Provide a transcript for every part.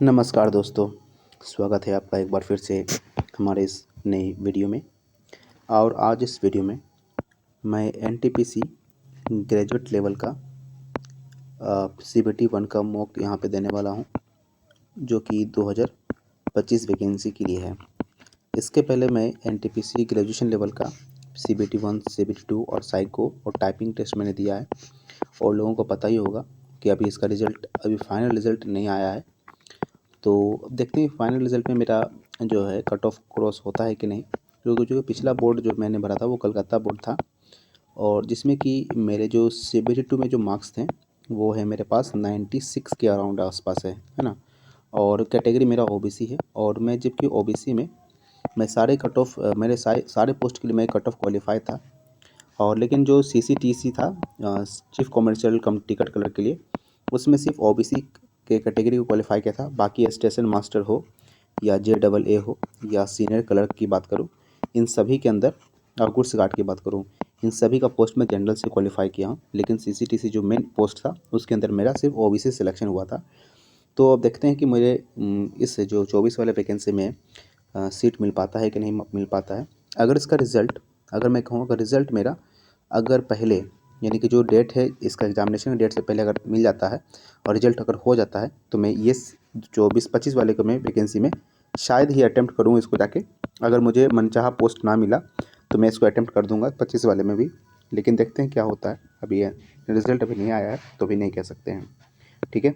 नमस्कार दोस्तों, स्वागत है आपका एक बार फिर से हमारे इस नई वीडियो में। और आज इस वीडियो में मैं एनटीपीसी ग्रेजुएट लेवल का सीबीटी 1 का मॉक यहाँ पे देने वाला हूँ, जो कि 2025 वैकेंसी के लिए है। इसके पहले मैं एनटीपीसी ग्रेजुएशन लेवल का सीबीटी 1, सीबीटी 2 और साइको और टाइपिंग टेस्ट मैंने दिया है, और लोगों को पता ही होगा कि अभी इसका रिज़ल्ट, अभी फाइनल रिज़ल्ट नहीं आया है। तो अब देखते हैं फाइनल रिज़ल्ट में मेरा जो है कट ऑफ क्रॉस होता है कि नहीं। क्योंकि जो पिछला बोर्ड जो मैंने भरा था वो कलकत्ता बोर्ड था, और जिसमें कि मेरे जो सीबीटी 2 में जो मार्क्स थे वो है मेरे पास 96 के अराउंड आसपास है ना। और कैटेगरी मेरा ओबीसी है, और मैं जबकि ओबीसी में मैं सारे कट ऑफ मेरे सारे पोस्ट के लिए मैं कट ऑफ क्वालिफाई था। और लेकिन जो सीसीटीसी था, चीफ कॉमर्शियल कम टिकट कलर के लिए, उसमें सिर्फ ओबीसी के कैटेगरी को क्वालिफाई किया था। बाकी स्टेशन मास्टर हो या JAA हो या सीनियर क्लर्क की बात करूँ, इन सभी के अंदर, और गुड्स गार्ड की बात करूँ, इन सभी का पोस्ट में जनरल से क्वालिफाई किया हूँ। लेकिन सीसीटीसी जो मेन पोस्ट था उसके अंदर मेरा सिर्फ ओबीसी सिलेक्शन हुआ था। तो अब देखते हैं कि मुझे इस जो 24 वाले वैकेंसी में सीट मिल पाता है कि नहीं मिल पाता है। अगर इसका रिज़ल्ट, अगर मैं कहूँ अगर रिज़ल्ट मेरा अगर पहले, यानी कि जो डेट है इसका एग्जामिनेशन की डेट से पहले अगर मिल जाता है और रिजल्ट अगर हो जाता है, तो मैं ये 24-25 वाले को मैं वैकेंसी में शायद ही अटेम्प्ट करूँ इसको जाके। अगर मुझे मनचाहा पोस्ट ना मिला तो मैं इसको अटेम्प्ट कर दूंगा 25 वाले में भी। लेकिन देखते हैं क्या होता है, अभी रिज़ल्ट अभी नहीं आया है तो भी नहीं कह सकते हैं। ठीक है,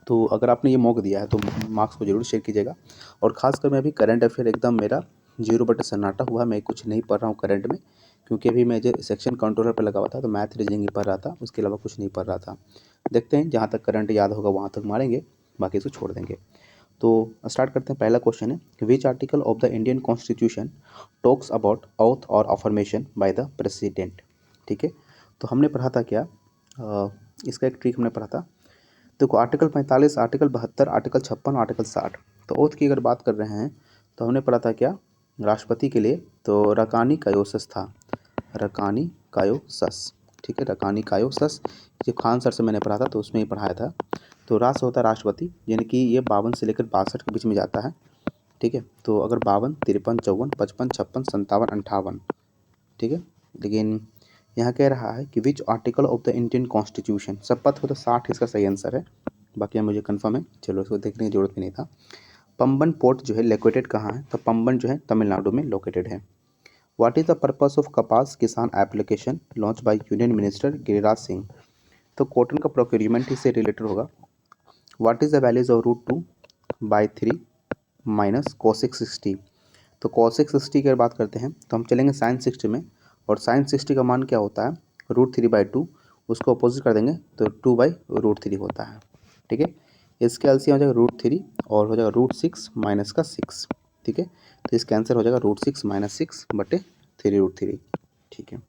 तो अगर आपने ये मॉक दिया है तो मार्क्स को ज़रूर शेयर कीजिएगा। और ख़ासकर मैं अभी करंट अफेयर एकदम मेरा 0 बटे सन्नाटा हुआ, मैं कुछ नहीं पढ़ रहा हूँ करंट में, क्योंकि अभी मैं जो सेक्शन कंट्रोलर पर लगा हुआ था तो मैथ रीजनिंग ही पढ़ रहा था, उसके अलावा कुछ नहीं पढ़ रहा था। देखते हैं, जहाँ तक करंट याद होगा वहाँ तक मारेंगे, बाकी इसको छोड़ देंगे। तो स्टार्ट करते हैं। पहला क्वेश्चन है, which article of the Indian constitution talks about auth और अफर्मेशन बाय द प्रेसिडेंट। ठीक है, तो हमने पढ़ा था क्या, इसका एक ट्रिक हमने पढ़ा था। देखो, आर्टिकल 45, आर्टिकल 72, आर्टिकल 56, आर्टिकल 60। तो ओथ की अगर बात कर रहे हैं तो हमने पढ़ा था क्या, राष्ट्रपति के लिए तो रकानी कायोसस था, रकानी कायोसस। ठीक है, रकानी कायोसस, जो खान सर से मैंने पढ़ा था तो उसमें ही पढ़ाया था। तो राष्ट्र होता है राष्ट्रपति, यानी कि ये 52 से लेकर 62 के बीच में जाता है। ठीक है, तो अगर 52, 53, 54, 55, 56, 57, 58। ठीक है, लेकिन यहाँ कह रहा है कि which article of the Indian constitution, सब पता हो तो 60 इसका सही आंसर है। बाकी मुझे कंफर्म है, चलो इसको देखने की जरूरत भी नहीं था। पंबन पोर्ट जो है लोकेटेड कहाँ है, तो पंबन जो है तमिलनाडु में लोकेटेड है। What is the purpose of कपास किसान application launch by union minister Giriraj Singh. तो कॉटन का प्रोक्योरमेंट इससे रिलेटेड होगा। What is the values of √2/3 minus cosec 60। तो cosec 60 की अगर बात करते हैं तो हम चलेंगे sin 60 में, और sin 60 का मान क्या होता है, √3/2, उसको अपोजिट कर देंगे तो 2/√3 होता है। ठीक है, इसके एलसीएम हो जाएगा √3 और हो जाएगा √6 माइनस का 6। ठीक है, तो इसका आंसर हो जाएगा √6 माइनस 6/3√3। ठीक है,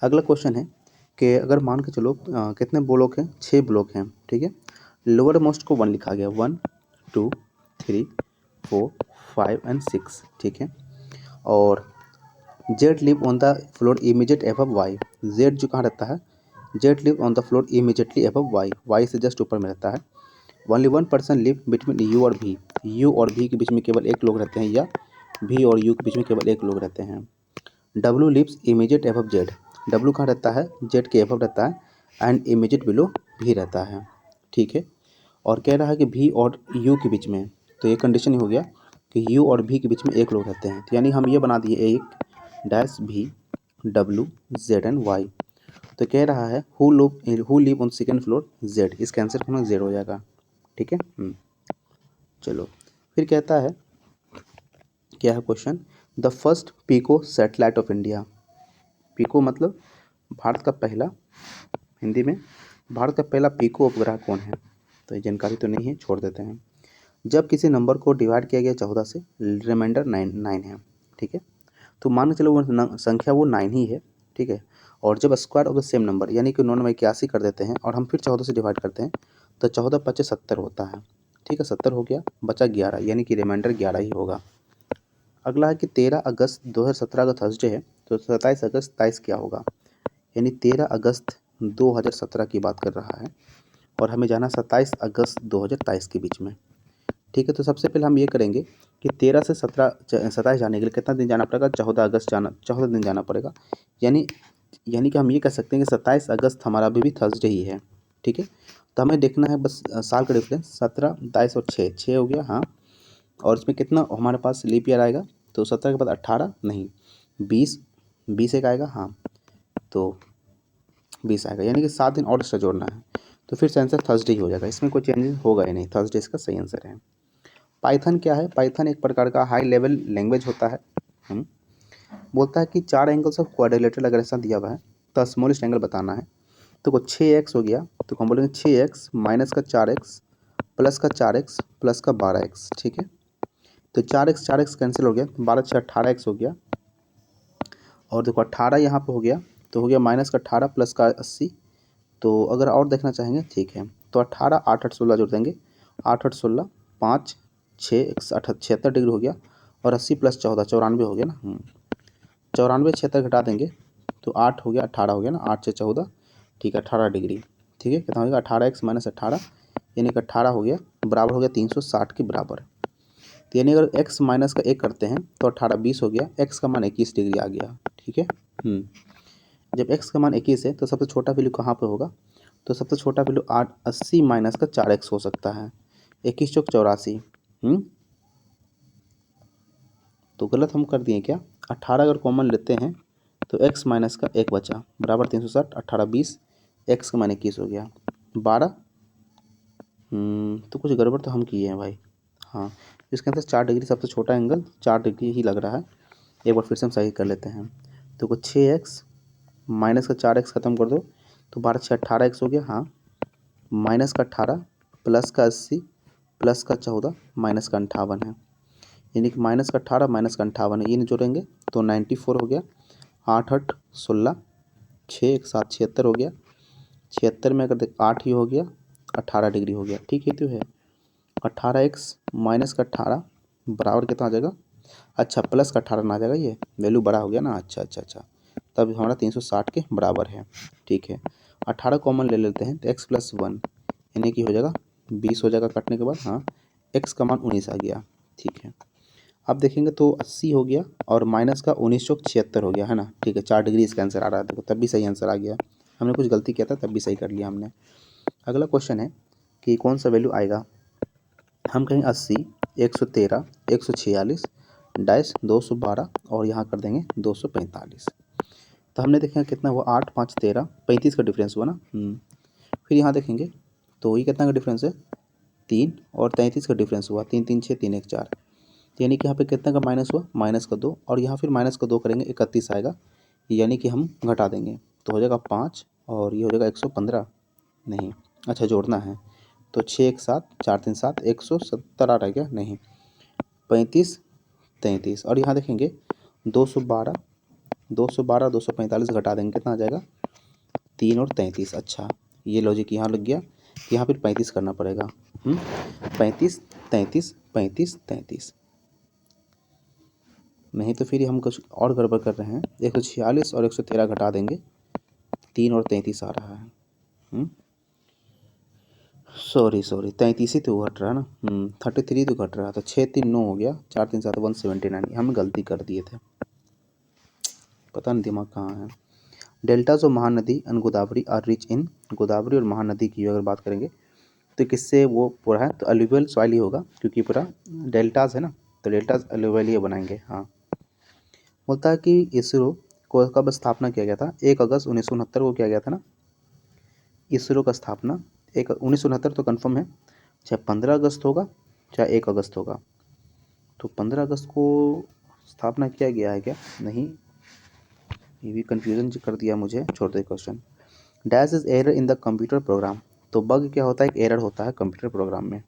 अगला क्वेश्चन है कि अगर मान के चलो कितने ब्लॉक हैं, 6 ब्लॉक हैं। ठीक है, लोअर मोस्ट को 1 लिखा गया, 1, 2, 3, 4, 5 एंड 6। ठीक है, और Z live on the floor immediate above Y. Z जो कहाँ रहता है, Z live on the floor immediately above Y, Y से जस्ट ऊपर में रहता है। Only 1 person live between U और भी, यू और भी के बीच में केवल एक लोग रहते हैं, या भी और यू के बीच में केवल एक लोग रहते हैं। W lives immediate above Z, W कहाँ रहता है, जेड के एबव रहता है, एंड इमीडिएट बिलो भी रहता है। ठीक है, और कह रहा है कि भी और यू के बीच में, तो ये कंडीशन ही हो गया कि यू और भी के बीच में एक लोग रहते हैं। तो यानी हम ये बना दिए एक डैश भी डब्लू जेड एंड वाई। तो कह रहा है who live on second floor Z, इसका आंसर हमें जेड हो जाएगा। ठीक है, चलो फिर कहता है, क्या है question, the first pico satellite of India. Pico मतलब भारत का पहला, हिंदी में भारत का पहला पीको उपग्रह कौन है। तो ये जानकारी तो नहीं है, छोड़ देते हैं। जब किसी नंबर को डिवाइड किया गया 14 से, रिमाइंडर 9 है। ठीक है, तो मान के चलो वो संख्या वो 9 ही है। ठीक है, और जब square of the same number, यानी कि 9 में 81 कर देते हैं और हम फिर 14 से डिवाइड करते हैं तो 14 × 5 = 70 होता है। ठीक है, 70 हो गया, बचा 11, यानी कि रिमाइंडर 11 ही होगा। अगला है कि 13 अगस्त 2017 का थर्सडे है, तो 27 अगस्त 23 क्या होगा, यानी 13 अगस्त 2017 की बात कर रहा है। और हमें जाना 27 अगस्त 2023 के बीच में। ठीक है, तो सबसे पहले हम ये करेंगे कि 13 से 27 जाने के लिए कितना दिन जाना पड़ेगा, 14 दिन जाना पड़ेगा। यानी कि हम ये कह सकते हैं कि 27 अगस्त हमारा अभी भी थर्सडे ही है। ठीक है, तो हमें देखना है बस साल का डिफरेंस, 17, 22 और 6 हो गया। हाँ, और इसमें कितना हमारे पास लीप ईयर आएगा, तो 17 के बाद 18 नहीं, 20 एक आएगा। हाँ, तो 20 आएगा, यानी कि 7 दिन और एक्स्ट्रा जोड़ना है। तो फिर से आंसर थर्सडे ही हो जाएगा, इसमें कोई चेंजेस होगा ही नहीं, थर्सडे इसका सही आंसर है। पाइथन क्या है? पाइथन एक प्रकार का हाई लेवल लैंग्वेज होता है। बोलता है कि 4 एंगल्स ऑफ क्वाड्रिलेटरल अगर ऐसा दिया हुआ है तो स्मॉलेस्ट एंगल बताना है। तो 6x हो गया, तो हम बोलेंगे 6x माइनस का 4x प्लस का 4x प्लस का 12x। ठीक है, तो 4x कैंसिल हो गया, 12 6 18x हो गया। और देखो 18 यहाँ पे हो गया, तो हो गया माइनस का 18 प्लस का 80। तो अगर और देखना चाहेंगे, ठीक है, तो 18 8 8 16 जोड़ देंगे, 8 8 16 5 6 76 डिग्री हो गया। और 80 प्लस 14 94 हो गया ना। 94 76 घटा देंगे तो 8 हो गया, 18 हो गया ना, 8 से 14, ठीक है, 18 डिग्री। ठीक है, कितना हो गया 18x माइनस 18, यानी कि 18 हो गया, बराबर हो गया 360 के बराबर। तो यानी अगर x माइनस का 1 करते हैं तो 18 20 हो गया, x का मान 21 डिग्री आ गया। ठीक है, जब x का मान 21 है तो सबसे छोटा वैल्यू कहाँ पे होगा? तो सबसे छोटा वैल्यू 80 माइनस का 4x हो सकता है, 21 चौक 84। तो गलत हम कर दिए क्या? 18 अगर कॉमन लेते हैं तो x माइनस का 1 बचा, बराबर 360, 18 20, x का मान 21 हो गया, 12। तो कुछ गड़बड़ तो हम किए हैं भाई। हाँ, इसके अंदर 4 डिग्री सबसे छोटा एंगल 4 डिग्री ही लग रहा है। एक बार फिर से हम सही कर लेते हैं। तो कुछ 6x माइनस का 4x ख़त्म कर दो, तो 12 6 18x हो गया। हाँ, माइनस का 18 प्लस का 80 प्लस का 14 माइनस का 58 है, यानी कि माइनस का 18 माइनस का 58 है, ये नहीं जोड़ेंगे तो 94 हो गया। 8 8 16 6 1 7 76 हो गया, 76 में अगर देख 8 ही हो गया, 18 डिग्री हो गया। ठीक है, तो है 18x माइनस का 18 बराबर कितना आ जाएगा? अच्छा, प्लस का 18 ना आ जाएगा, ये वैल्यू बड़ा हो गया ना। अच्छा, तब हमारा 360 के बराबर है। ठीक है, 18 कॉमन ले लेते हैं तो x प्लस 1 यानी कि हो जाएगा 20 हो जाएगा काटने के बाद। हाँ, x का मान 19 आ गया। ठीक है, अब देखेंगे तो 80 हो गया और माइनस का 19 चौक 76 हो गया, है ना। ठीक है, 4 डिग्री इसका आंसर आ रहा है, देखो तब भी सही आंसर आ गया। हमने कुछ गलती किया था तब भी सही कर लिया हमने। अगला क्वेश्चन है कि कौन सा वैल्यू आएगा। हम कहेंगे 80 113 146 डैश 212 और यहाँ कर देंगे 245। तो हमने देखा कितना हुआ, 8 5 13 35 का डिफरेंस हुआ ना। फिर यहाँ देखेंगे तो ये कितना का डिफरेंस है, 3 और 33 का डिफरेंस हुआ, 3 3 6 3 1 4। यानी कि यहाँ पे कितना का माइनस हुआ, माइनस का 2, और यहाँ फिर माइनस का 2 करेंगे 31 आएगा, यानी कि हम घटा देंगे तो हो जाएगा 5 और ये हो जाएगा 115 नहीं, अच्छा जोड़ना है तो 6 1 7 4 3 7 170 आ रहा है क्या? नहीं, 35 33 और यहाँ देखेंगे 212 245 घटा देंगे कितना आ जाएगा, 3 और 33। अच्छा, ये लॉजिक यहाँ लग गया कि यहाँ फिर 35 करना पड़ेगा। 35 33 35 33, नहीं तो फिर हम कुछ और गड़बड़ कर रहे हैं। 146 और 113 घटा देंगे, 3 और 33 आ रहा है। सॉरी 33 ही तो घट रहा है ना। 33 तो घट रहा था, 6 3 9 हो गया, 4 3 7 179, हम गलती कर दिए थे, पता नहीं दिमाग कहाँ है। Deltas of Mahanadi and Godavari are rich in, Godavari और महानदी की अगर बात करेंगे तो किससे वो पूरा है, तो अलुवियल सॉइल ही होगा क्योंकि पूरा डेल्टाज है ना, तो डेल्टाज अलुवियल ही बनाएंगे। हाँ, बोलता है कि इसरो को कब स्थापना किया गया था, 1 अगस्त 1969 को किया गया था ना इसरो का स्थापना। 1969 तो कंफर्म है, चाहे 15 अगस्त होगा चाहे 1 अगस्त होगा, तो 15 अगस्त को स्थापना किया गया है क्या? नहीं, ये भी कन्फ्यूजन कर दिया मुझे, छोड़ दे question. Dash is error in the computer program, तो बग क्या होता है, एक एरर होता है कंप्यूटर प्रोग्राम में।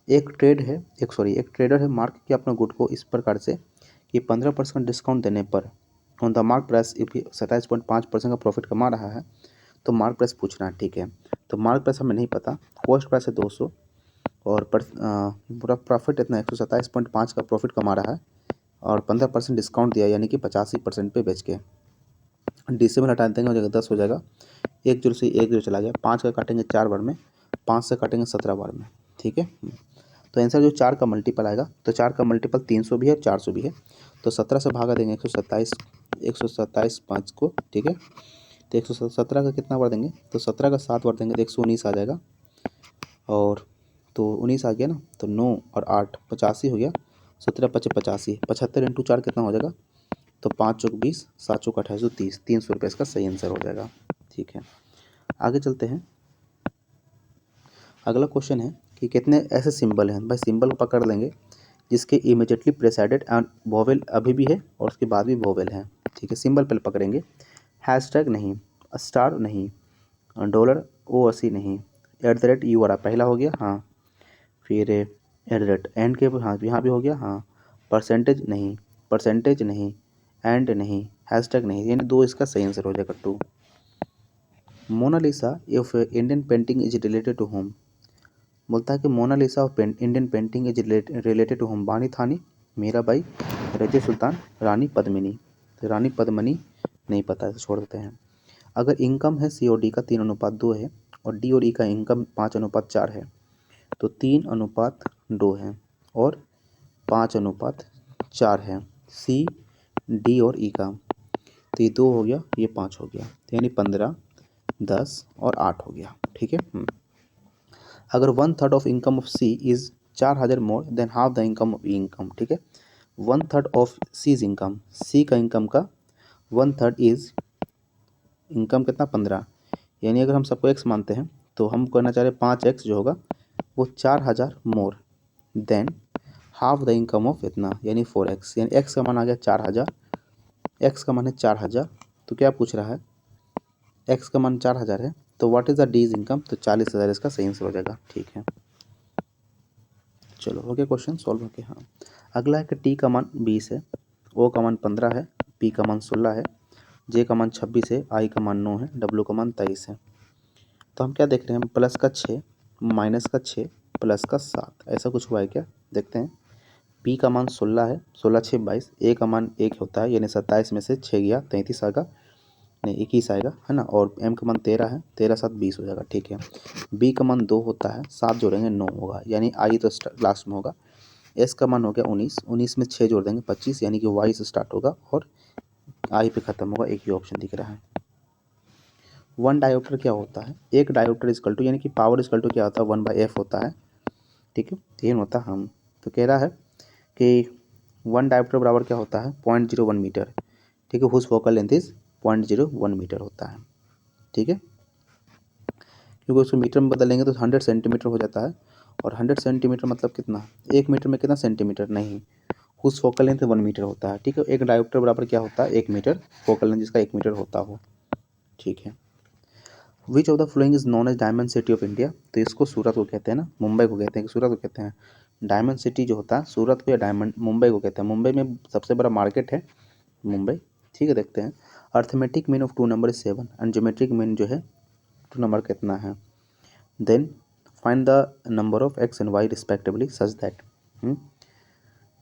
एक ट्रेडर है मार्क किया अपना गुड को इस प्रकार से कि 15% डिस्काउंट देने पर ऑन द मार्क प्राइस 27.5% का प्रॉफिट कमा रहा है, तो मार्क प्राइस पूछना है। ठीक है, तो मार्क प्राइस हमें नहीं पता, कॉस्ट प्राइस है 200 और पूरा प्रॉफिट इतना 127.5 का प्रॉफिट कमा रहा है और 15% डिस्काउंट दिया, यानी कि 85% पे बेच के। डिसेबल हटा देंगे हो जाएगा 10 हो जाएगा, 1 0 से 1 0 चला गया, 5 का काटेंगे 4 बार में 5 से काटेंगे 17 बार में, ठीक है। तो आंसर जो 4 का मल्टीपल आएगा, तो 4 का मल्टीपल 300 भी है, 400 भी है, तो 17 से भागा देंगे 127 5 को, ठीक है। तो 117 का कितना बार देंगे, तो 17 का 7 बार देंगे तो 119 आ जाएगा, और तो 19 आ गया ना, तो 9 और 8 85 हो गया, 17 5 85, 75 इंटू 4 कितना हो जाएगा, तो 5 चौक 20, 7 चौक 2830, 300 रुपये इसका सही आंसर हो जाएगा, ठीक है। आगे चलते हैं। अगला क्वेश्चन है कि कितने ऐसे सिंबल हैं, भाई सिंबल को पकड़ लेंगे जिसके इमीडिएटली प्रेसाइडेड एंड वोवेल अभी भी है और उसके बाद भी वोवेल है, ठीक है। सिंबल पहले पकड़ेंगे, हैशटैग नहीं, स्टार नहीं, डॉलर $OC नहीं, @ पहला हो गया, हाँ। फिर एंड के, हाँ यहाँ भी हो गया, हाँ। परसेंटेज नहीं, एंड नहीं, हैशटैग नहीं, यानी 2 इसका सही आंसर हो जाएगा, 2। Mona Lisa if Indian painting is related to home, बोलता है कि Mona Lisa of Indian painting is related to home, Bani Thani, Mirabai, Razia Sultan, रानी पद्मिनी। तो रानी पद्मिनी नहीं पता है, तो छोड़ देते हैं। अगर इनकम है सी और डी का 3:2 है और डी और ई का इनकम 5:4 है, तो 3:2 है और 5:4 है सी, डी और ई का, तो ये 2 हो गया, ये 5 हो गया, तो यानी 15, 10 और 8 हो गया, ठीक है। अगर 1/3 of income of C is 4000 more than half the income of E income, ठीक है। 1/3 of C is income, C का इनकम का 1/3 इज इनकम कितना, 15, यानी अगर हम सबको एक्स मानते हैं तो हम करना चाह रहे हैं 5x जो होगा वो 4000 more than half the income of इतना, यानी 4x, यानी x का मान आ गया 4000, x का मान है 4000, तो क्या पूछ रहा है, x का मान 4000 है, तो what is the D's income, तो 40,000 इसका सही आंसर हो जाएगा, ठीक है। चलो हो गया क्वेश्चन सॉल्व हो गया। हाँ, अगला है कि टी का मान 20 है, ओ का मान 15 है, पी का मान 16 है, जे का मान 26 है, आई का मान 9 है, डब्ल्यू का मान 23 है। तो हम क्या देख रहे हैं, प्लस का 6 माइनस का 6 प्लस का 7, ऐसा कुछ हुआ है क्या, देखते हैं। पी का मान 16 है, 16 6 22, ए का मान 1 होता है, यानी 27 में से 6 गया 33 आएगा, नहीं 21 आएगा, है ना। और एम का मान 13 है, 13 7 20 हो जाएगा, ठीक है। बी का मान 2 होता है, 7 जोड़ेंगे 9 होगा, यानी आई तो लास्ट में होगा। एस का मान हो गया 19, 19 में 6 जोड़ देंगे 25, यानी कि वाई से स्टार्ट होगा और आई पे खत्म होगा, एक ही ऑप्शन दिख रहा है। 1 डायोप्टर क्या होता है, एक डायोप्टर इजकल टू, यानी कि पावर इजकल टू क्या होता है, 1/f होता है, ठीक है, ये होता है हम। तो कह रहा है कि 1 डायोप्टर बराबर क्या होता है, 0.01 मीटर, ठीक है, whose focal length is 0.01 metre होता है, ठीक है। क्योंकि उसको मीटर में बदलेंगे तो 100 सेंटीमीटर हो जाता है, और 100 सेंटीमीटर मतलब कितना, 1 मीटर में कितना सेंटीमीटर, नहीं, हुज फोकल लेंथ 1 मीटर होता है, ठीक है। एक डायोप्टर बराबर क्या होता है, 1 मीटर, फोकल लेंथ जिसका 1 मीटर होता हो, ठीक है। Which of the following is known as diamond city of India, तो इसको सूरत को कहते हैं ना, मुंबई को कहते हैं कि सूरत को कहते हैं। डायमंड सिटी जो होता है सूरत को या डायमंड मुंबई को कहते हैं, मुंबई में सबसे बड़ा मार्केट है मुंबई, ठीक है। देखते हैं, arithmetic mean of 2 number is 7 and geometric mean जो है 2 नंबर कितना है, then find the number of X and Y respectively such that.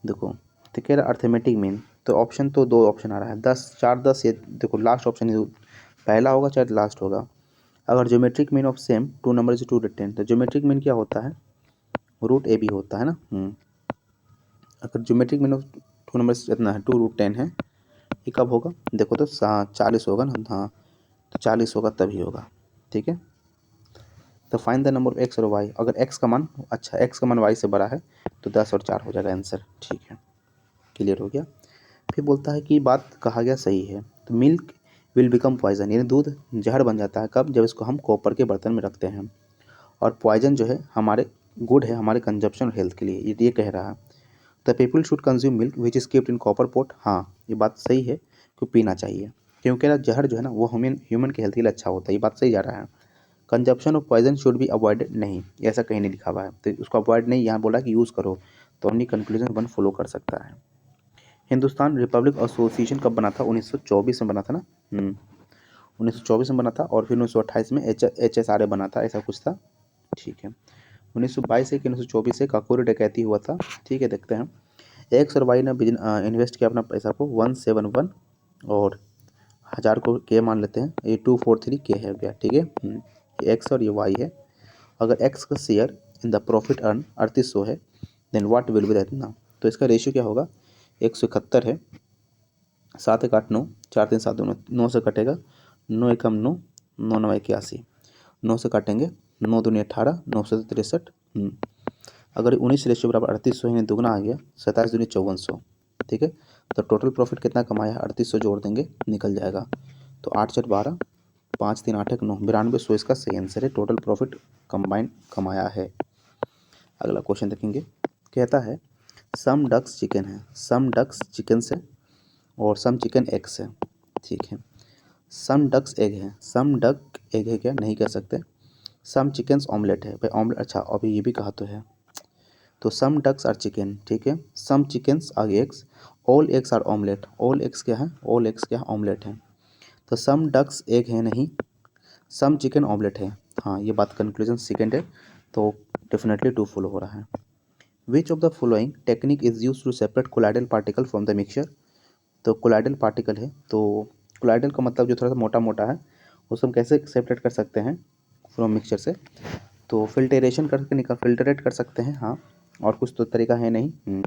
देखो, तो कह रहा अर्थमेटिक मीन, तो ऑप्शन तो 2 ऑप्शन आ रहा है, 10 4 10, ये देखो लास्ट ऑप्शन पहला होगा चाहे लास्ट होगा। अगर geometric mean of same 2 number is 2√10, तो ज्योमेट्रिक मीन क्या होता है, √AB होता है ना। अगर ज्योमेट्रिक मीन ऑफ 2 नंबर इतना है 2√10 है, ये कब होगा, देखो तो 40 होगा ना, हाँ तो 40 होगा तभी होगा, ठीक है। तो find the number of X और वाई, अगर एक्स का मान, अच्छा एक्स का मान वाई से बड़ा है तो 10 और 4 हो जाएगा आंसर, ठीक है, क्लियर हो गया। फिर बोलता है कि बात कहा गया सही है, तो मिल्क विल बिकम पॉइजन, यानी दूध जहर बन जाता है कब, जब इसको हम कॉपर के बर्तन में रखते हैं, और पॉइजन जो है हमारे गुड है हमारे कंजप्शन और हेल्थ के लिए, ये कह रहा है। The people should consume milk which is keeped in copper pot, हाँ ये बात सही है कि पीना चाहिए, क्योंकि ना जहर जो है ना वो ह्यूमन के हेल्थ के लिए अच्छा होता है, ये बात सही जा रहा है। Consumption of poison should be avoided, नहीं ऐसा कहीं नहीं लिखा हुआ है, तो उसको अवॉइड नहीं, यहाँ बोला कि यूज़ करो, तो अपनी कंक्लूजन 1 फॉलो कर सकता है। हिंदुस्तान रिपब्लिक एसोसिएशन कब बना था, 1924 में बना था ना, 1924 में बना था, और फिर 1928 में HSRA बना था, ऐसा कुछ था, ठीक है। 1922 से कि 1924 से काकोरी डकैती हुआ था, ठीक है। देखते हैं, एक्स और वाई ने इन्वेस्ट किया अपना पैसा को 171, और 1000 को के मान लेते हैं, ये 243 के है गया, ठीक है। ये एक्स और ये वाई है, अगर एक्स का share in the profit earn 3800 है then what will be that ना। तो इसका रेशियो क्या होगा, 171 है, 7 एक 8 9, 4 3 7 2 9 से कटेगा, 9 एकम 9, 9 9 81, 9 से काटेंगे, 9 दूनी 18, 9 से 63। अगर 19 रेशियो बराबर 3800 यानी दुगना आ गया, 27 दूनी 5400। ठीक है, तो टोटल प्रॉफिट कितना कमाया है, 3800 जोड़ देंगे निकल जाएगा। तो 8 4 12, 5 3 8 1 9, 9200 इसका सही आंसर है, टोटल प्रॉफिट कंबाइंड कमाया है। अगला क्वेश्चन देखेंगे, कहता है सम डक्स चिकन है, सम डक्स चिकन है और सम चिकन एग्स है। ठीक है, सम डक्स एग है, सम डक एग है क्या, नहीं कह सकते। सम चिकन्स ऑमलेट है भाई, ऑमलेट अच्छा अभी ये भी कहा तो है। तो सम डक्स आर चिकन, ठीक है, some chickens are eggs, all eggs are omelette, all eggs क्या है, ऑल एग्स क्या है, ऑमलेट है। तो सम डक्स एग है नहीं, सम चिकन ऑमलेट है। हाँ ये बात कंक्लूजन सेकेंड है, तो डेफिनेटली टू फॉलो हो रहा है। Which of the following technique is use to separate colloidal particle from the mixture. तो कोलाइडल पार्टिकल है, तो कोलाइडल का मतलब जो थोड़ा सा मोटा मोटा है, उसको हम कैसे सेपरेट कर सकते हैं फ्रॉम मिक्सचर से। तो फिल्टरेशन करके फिल्टरेट कर सकते हैं, हाँ, और कुछ तो तरीका है नहीं।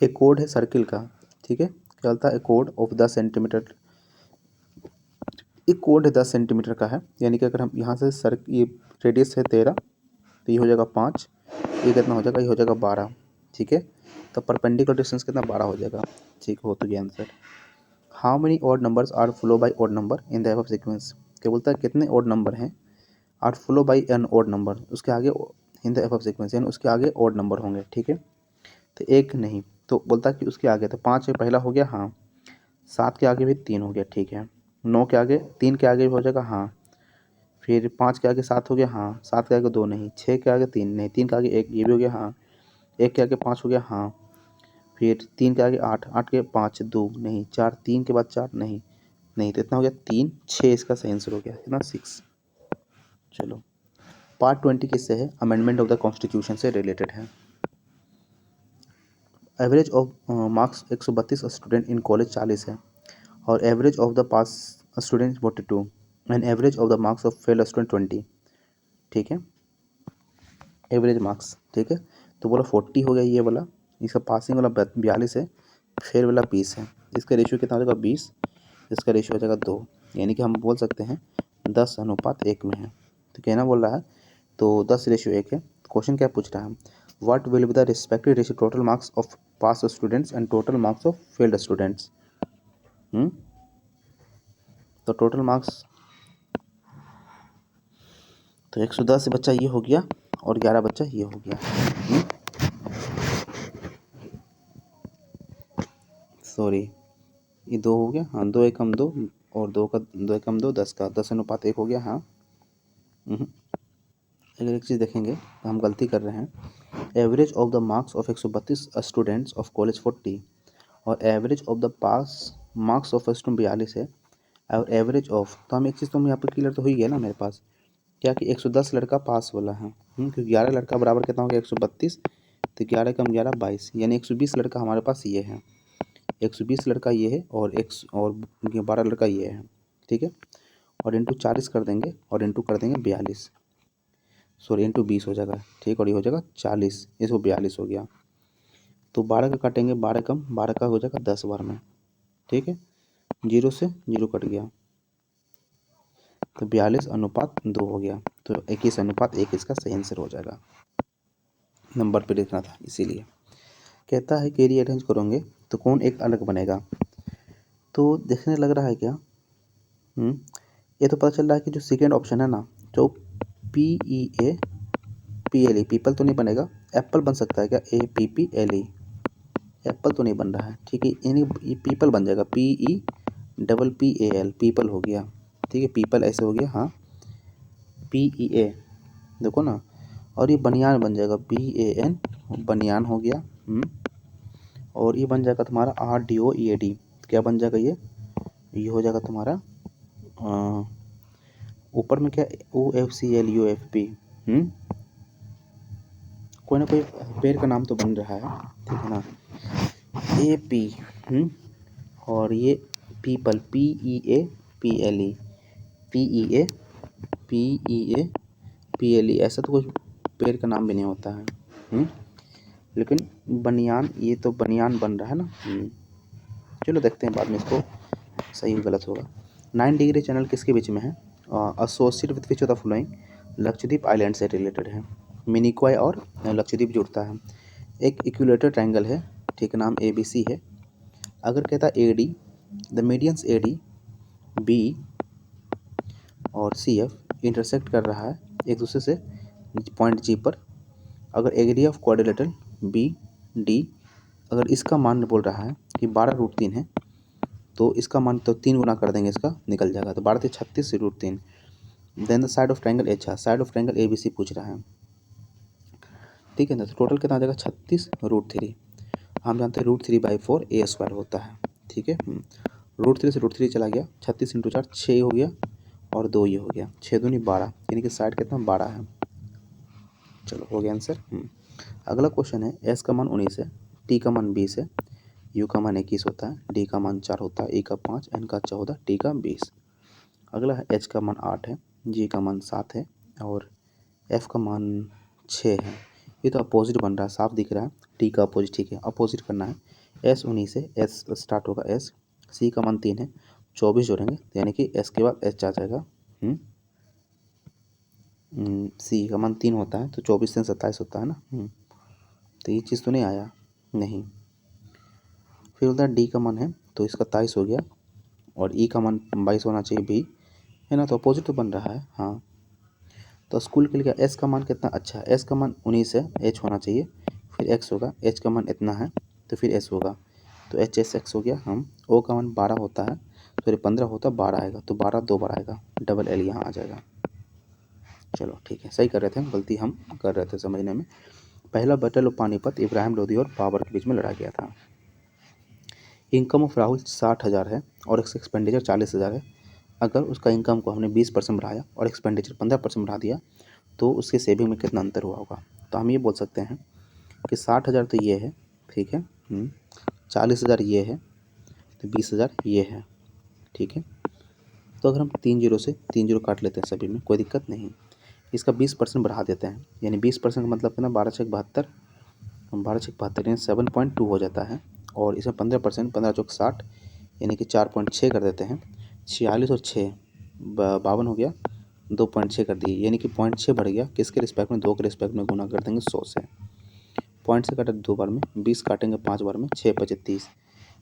एक कोड है सर्किल का, ठीक है, क्या बोलता है, कोड ऑफ 10 सेंटीमीटर, एक कोड है 10 सेंटीमीटर का है, यानी कि अगर हम यहाँ से ये रेडियस है 13, तो ये हो जाएगा 5, ये कितना हो जाएगा, ये हो जाएगा 12। ठीक है, तो परपेंडिकुलर डिस्टेंस कितना, 12 हो जाएगा। ठीक हो तो ये answer. How many odd numbers are follow by odd number in the above sequence. क्या बोलता है कितने ऑड नंबर हैं are follow by an odd number, उसके आगे इन द एबव सीक्वेंस यानी उसके आगे ऑड नंबर होंगे। ठीक है, तो एक नहीं, तो बोलता है कि उसके आगे, तो 5 में पहला हो गया, हाँ, 7 के आगे भी 3 हो गया, ठीक है, 9 के आगे 3 के आगे भी हो जाएगा, हाँ, फिर 5 के आगे 7 हो गया, हाँ, 7 के आगे 2 नहीं, 6 के आगे 3 नहीं, 3 के आगे 1 ये भी हो गया, हाँ, 1 के आगे 5 हो गया, हाँ, फिर 3 के आगे 8, 8 के 5 2 नहीं, 4 3 के बाद 4 नहीं, नहीं, तो इतना हो गया 3 6 इसका सही आंसर हो गया, कितना 6। चलो पार्ट 20 किससे है, अमेंडमेंट ऑफ द कॉन्स्टिट्यूशन से रिलेटेड है। Average of marks 132 student in college 40 है और average of the pass student 42 and average of the marks of fail student 20। ठीक है, एवरेज मार्क्स, ठीक है, तो बोला 40 हो गया ये वाला, इसका पासिंग वाला 42 है, फेल वाला 20 है, इसका रेशियो कितना हो जाएगा 20, इसका रेशियो हो जाएगा 2, यानी कि हम बोल सकते हैं 10:1 में है। तो कहना बोल रहा है तो 10:1 है। क्वेश्चन क्या पूछ रहा है, what will be the respective ratio total marks of pass students and total marks of failed students. तो टोटल मार्क्स, तो 110 बच्चा ये हो गया और 11 बच्चा ये हो गया। सॉरी ये 2 हो गया, हाँ, 2 एकम 2 और 2 का 2 एकम 2 10 का 10:1 हो गया, हाँ। अगर एक चीज़ देखेंगे तो हम गलती कर रहे हैं, average of the marks of 132 students of college 40 और average of the pass marks of student 42 है और एवरेज ऑफ, तो हम एक चीज़ तो यहाँ पर क्लियर तो हो ही गया ना मेरे पास, क्या कि 110 लड़का पास वाला है, क्योंकि 11 लड़का बराबर कितना हो गया 132, तो 11 कम 11 22, यानी 120 लड़का हमारे पास ये है, 120 लड़का ये है और 12 लड़का ये है। ठीक है, और इंटू 40 कर देंगे और इंटू कर देंगे 42, सॉरी इंटू 20 हो जाएगा, ठीक, और ये हो जाएगा 40, इसको 42 हो गया, तो 12 का काटेंगे, 12 कम 12 का हो जाएगा 10 बार में। ठीक है, 0 से 0 कट गया, तो 42:2 हो गया, तो 21:1 इसका सही आंसर हो जाएगा। नंबर पे लिखना था इसीलिए। कहता है कि रीअरेंज करोगे तो कौन एक अलग बनेगा, तो देखने लग रहा है क्या, ये तो पता चल रहा है कि जो सेकेंड ऑप्शन है ना, जो PEAPLE, पीपल तो नहीं बनेगा, एप्पल बन सकता है क्या, APPLE, एप्पल तो नहीं बन रहा है, ठीक है, यानी पीपल बन जाएगा, PEPPAL, पीपल हो गया, ठीक है, पीपल ऐसे हो गया, हाँ, PEA देखो ना, और ये बनियान बन जाएगा, BAN, बनियान हो गया, और ये बन जाएगा तुम्हारा RDOEAD, क्या बन जाएगा ये हो जाएगा तुम्हारा ऊपर में क्या OFCLUFP, कोई ना कोई पेड़ का नाम तो बन रहा है, ठीक है ना, AP, और ये पीपल PEAPLE, PLE, ऐसा तो कुछ पेड़ का नाम भी नहीं होता है। लेकिन बनियान, ये तो बनियान बन रहा है ना। चलो देखते हैं बाद में इसको सही गलत होगा। 9 डिग्री चैनल किसके बीच में है? Associate with which of the following? Lakshadweep island से रिलेटेड है। मिनिकॉय और लक्षद्वीप जुड़ता है। एक इक्विलेटरल ट्रायंगल है, ठीक है, नाम ABC है। अगर कहता है AD, the medians AD, B और CF इंटरसेक्ट कर रहा है एक दूसरे से पॉइंट G पर। अगर एरिया ऑफ क्वाड्रिलेटरल BD, अगर इसका मान बोल रहा है कि 12√3 है, तो इसका मान तो 3 गुना कर देंगे, इसका निकल जाएगा, तो 12 × 36 √3। Then the side of triangle H, side of triangle ABC पूछ रहा है, ठीक है ना। तो टोटल कितना आ जाएगा? 36√3। हम जानते हैं √3/4 A² होता है, ठीक है। √3 से √3 चला गया, 36 × 4 6 हो गया, और 2 ये हो गया, 6 दूनी 12, यानी कि साइड कितना 12 है। चलो हो गया आंसर। अगला क्वेश्चन है, S का मान 19 है, T का मान 20 है, U का मान 21 होता है, D का मान 4 होता है, E का 5, N का 14, T का 20। अगला है H का मान 8 है, G का मान 7 है, और F का मान 6 है। ये तो अपोजिट बन रहा है, साफ दिख रहा है, T का अपोजिट, ठीक है, अपोजिट करना है। S 19 है, S स्टार्ट होगा S, C का मान 3 है, 24 जोड़ेंगे, यानी कि S के बाद H आ जाएगा। C का मान 3 होता है, तो 24 से 27 होता है ना। तो ये चीज़ तो नहीं आया, नहीं। फिर होता है D का मान है, तो इसका 23 हो गया, और E का मान 22 होना चाहिए, B है ना, तो अपोजिट तो बन रहा है। हाँ, तो स्कूल के लिए S का मान कितना? अच्छा है, S का मान 19 है, H होना चाहिए, फिर X होगा, H का मान इतना है, तो फिर S होगा, तो HSX हो गया। हम O का मान 12 होता है, सॉरी 15 होता है, 12 आएगा, तो 12 2 बार आएगा, डबल L यहाँ आ जाएगा। चलो ठीक है, सही कर रहे थे हम, गलती हम कर रहे थे समझने में। पहला बैटल ऑफ पानीपत इब्राहिम लोधी और बाबर के बीच में लड़ा गया था। इनकम ऑफ राहुल 60,000 है और एक्सपेंडिचर 40,000 है। अगर उसका इनकम को हमने 20% बढ़ाया और एक्सपेंडिचर 15% बढ़ा दिया, तो उसके सेविंग में कितना अंतर हुआ होगा? तो हम ये बोल सकते हैं कि 60,000 तो ये है, ठीक है, 40,000 ये है, तो 20,000 ये है, ठीक है। तो अगर हम 3 जीरो से 3 जीरो काट लेते हैं सभी में, कोई दिक्कत नहीं। इसका 20% बढ़ा देते हैं, यानी 20% का मतलब कितना? 12 छक 72, 12 छक 72 यानी 7.2 हो जाता है, और इसमें 15%, 15 चौक 60, यानी कि 4.6 कर देते हैं। 46 और 6 52 हो गया, 2.6 कर दिए, यानी कि 0.6 बढ़ गया, किसके रिस्पेक्ट में? 2 के रिस्पेक्ट में, गुना कर देंगे 100 से। पॉइंट से काटा 2 बार में, 20 काटेंगे 5 बार में, 6 × 5 = 30,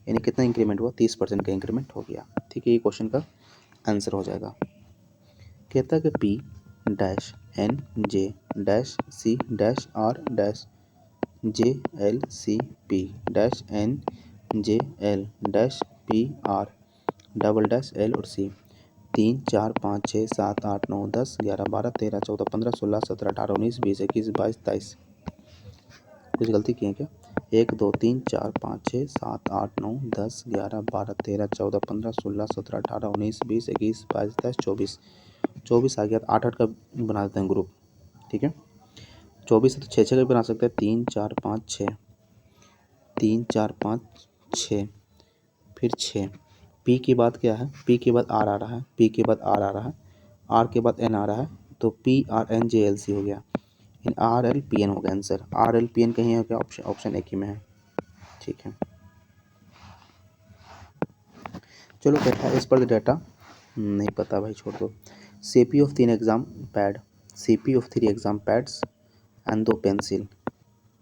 यानी कितना इंक्रीमेंट हुआ? 30% का इंक्रीमेंट हो गया, ठीक है। ये क्वेश्चन का आंसर हो जाएगा। कहता है कि P dash N J dash C dash R dash J L C P dash N J L dash P R double dash L और C 3 4 5 6 7 8 9 10 11 12 13 14 15 16 17 18 19 20 21 22 23। कुछ गलती किए क्या? 1 2 3 4 5 6 7 8 9 10 11 12 13 14 15 16 17 18 19 20 21 22 23 24 आ गया। 8 8 का बना देते हैं ग्रुप, ठीक है। 24 है तो 6 6 का भी बना सकते हैं, 3 4 5 6, 3 4 5 6, फिर 6। P की बात क्या है? P के बाद R आ रहा है, P के बाद R आ रहा है, R के बाद N आ रहा है, तो PRNJLC हो गया, RLPN हो गया आंसर। RLPN कहीं है क्या? ऑप्शन एक ही में है, ठीक है। चलो कहता है इस पर डाटा नहीं पता भाई, छोड़ दो। CP of 3 exam pad, CP of 3 exam pads and 2 pencil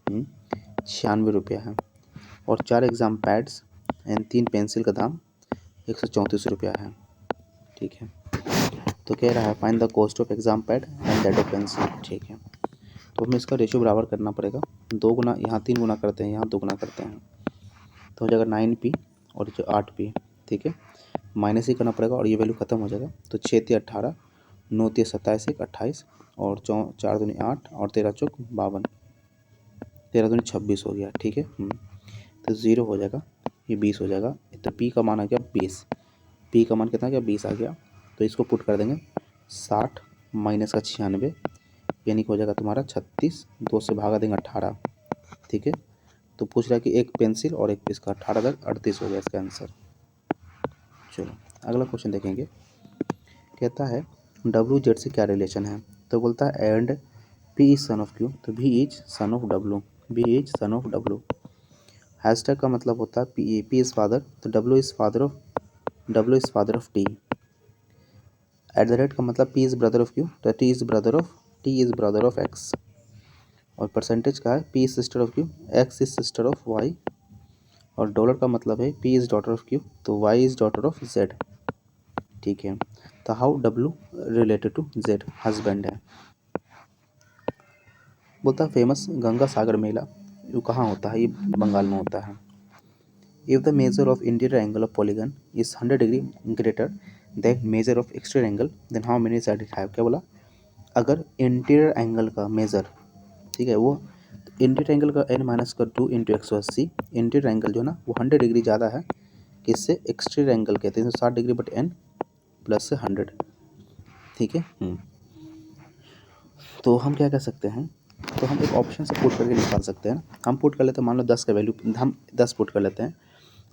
96 रुपया है, और 4 एग्ज़ाम पैड्स एंड 3 पेंसिल का दाम 134 रुपया है, ठीक है। तो कह रहा है find the cost of exam pad and that of pencil, ठीक है। तो हमें इसका रेशियो बराबर करना पड़ेगा, 2 गुना, यहाँ 3 गुना करते हैं, यहाँ 2 गुना करते हैं, तो हो जाएगा 9P और जो 8P, ठीक है। माइनस ही करना पड़ेगा और ये वैल्यू खत्म हो जाएगा, तो 6 × 18, 9 × 27 = 28, और 4 दूनी 8 और 13 चौक 52, 13 दूनी 26 हो गया, ठीक है। तो 0 हो जाएगा, ये 20 हो जाएगा, तो P का मान आ गया 20, P का मान कितना आ गया? 20 आ गया। तो इसको पुट कर देंगे, 60 माइनस का 96, यानी कि हो जाएगा तुम्हारा 36, 2 से भागा देंगे 18, ठीक है। तो पूछ रहा है कि एक पेंसिल और एक पीस का, 18 × 38 हो गया इसका आंसर। चलो अगला क्वेश्चन देखेंगे। कहता है WZ से क्या रिलेशन है? तो बोलता है and P is son of Q, तो B is son of W, B is son of W. Hashtag का मतलब होता है पी इज फादर, तो W is father of T. At the rate का मतलब P is brother of Q, तो T is brother of X. और percentage का है P is sister of Q, X is sister of Y. और dollar का मतलब है P is daughter of Q, तो Y is daughter of Z. ठीक है, तो how W related to Z, husband है। बोलता है फेमस गंगा सागर मेला, ये कहाँ होता है, ये बंगाल में होता है। If the measure of interior angle of polygon is 100 degree greater than measure of exterior angle then how many side it have. क्या बोला, अगर इंटीरियर एंगल का मेजर, ठीक है, वो इंटीरियर एंगल का n माइनस का 2 इंटू 180, इंटीरियर एंगल जो है ना वो 100 डिग्री ज़्यादा है किससे, एक्सटीरियर एंगल के 360 डिग्री बट n प्लस से 100। ठीक है। तो हम क्या कर सकते हैं, तो हम एक ऑप्शन से पुट करके निकाल सकते हैं। हम पुट कर लेते हैं, मान लो 10 का वैल्यू, हम 10 पुट कर लेते हैं।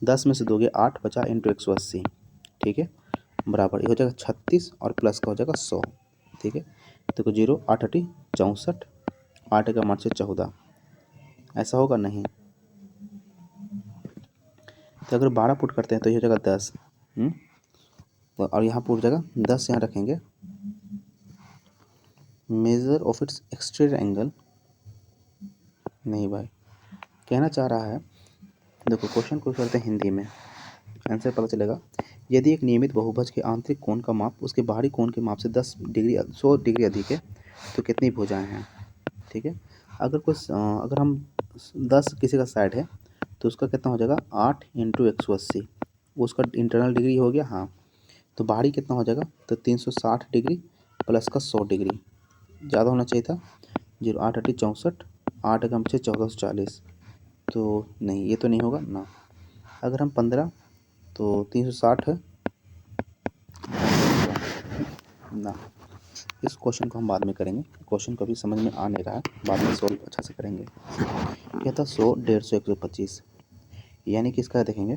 10 में से दोगे 8 बचा इंटू 180, ठीक है, बराबर ये हो जाएगा 36 और प्लस का हो जाएगा 100। ठीक है, देखो 0 8 8 64, 8 का 8 से 14, ऐसा होगा नहीं। तो अगर 12 पुट करते हैं तो ये हो जाएगा 10, और यहाँ पुट जाएगा 10, यहाँ रखेंगे major of its exterior angle. नहीं भाई, कहना चाह रहा है, देखो क्वेश्चन को करते हैं हिंदी में, आंसर पता चलेगा। यदि एक नियमित बहुभुज के आंतरिक कोण का माप उसके बाहरी कोण के माप से 100 डिग्री अधिक है तो कितनी भुजाएं हैं। ठीक है, अगर हम 10 किसी का साइड है तो उसका कितना हो जाएगा 8 इंटू 180, उसका इंटरनल डिग्री हो गया। हाँ, तो बाहरी कितना हो जाएगा, तो 360 डिग्री प्लस का 100 डिग्री, ज़्यादा होना चाहिए था। 0 8 8 64, 8 का 1440, तो नहीं, ये तो नहीं होगा ना। अगर हम 15, तो 360 है ना। इस क्वेश्चन को हम बाद में करेंगे, क्वेश्चन कभी समझ में आ नहीं रहा है, बाद में सॉल्व अच्छा से करेंगे। क्या था 100 150 125, यानी कि इसका देखेंगे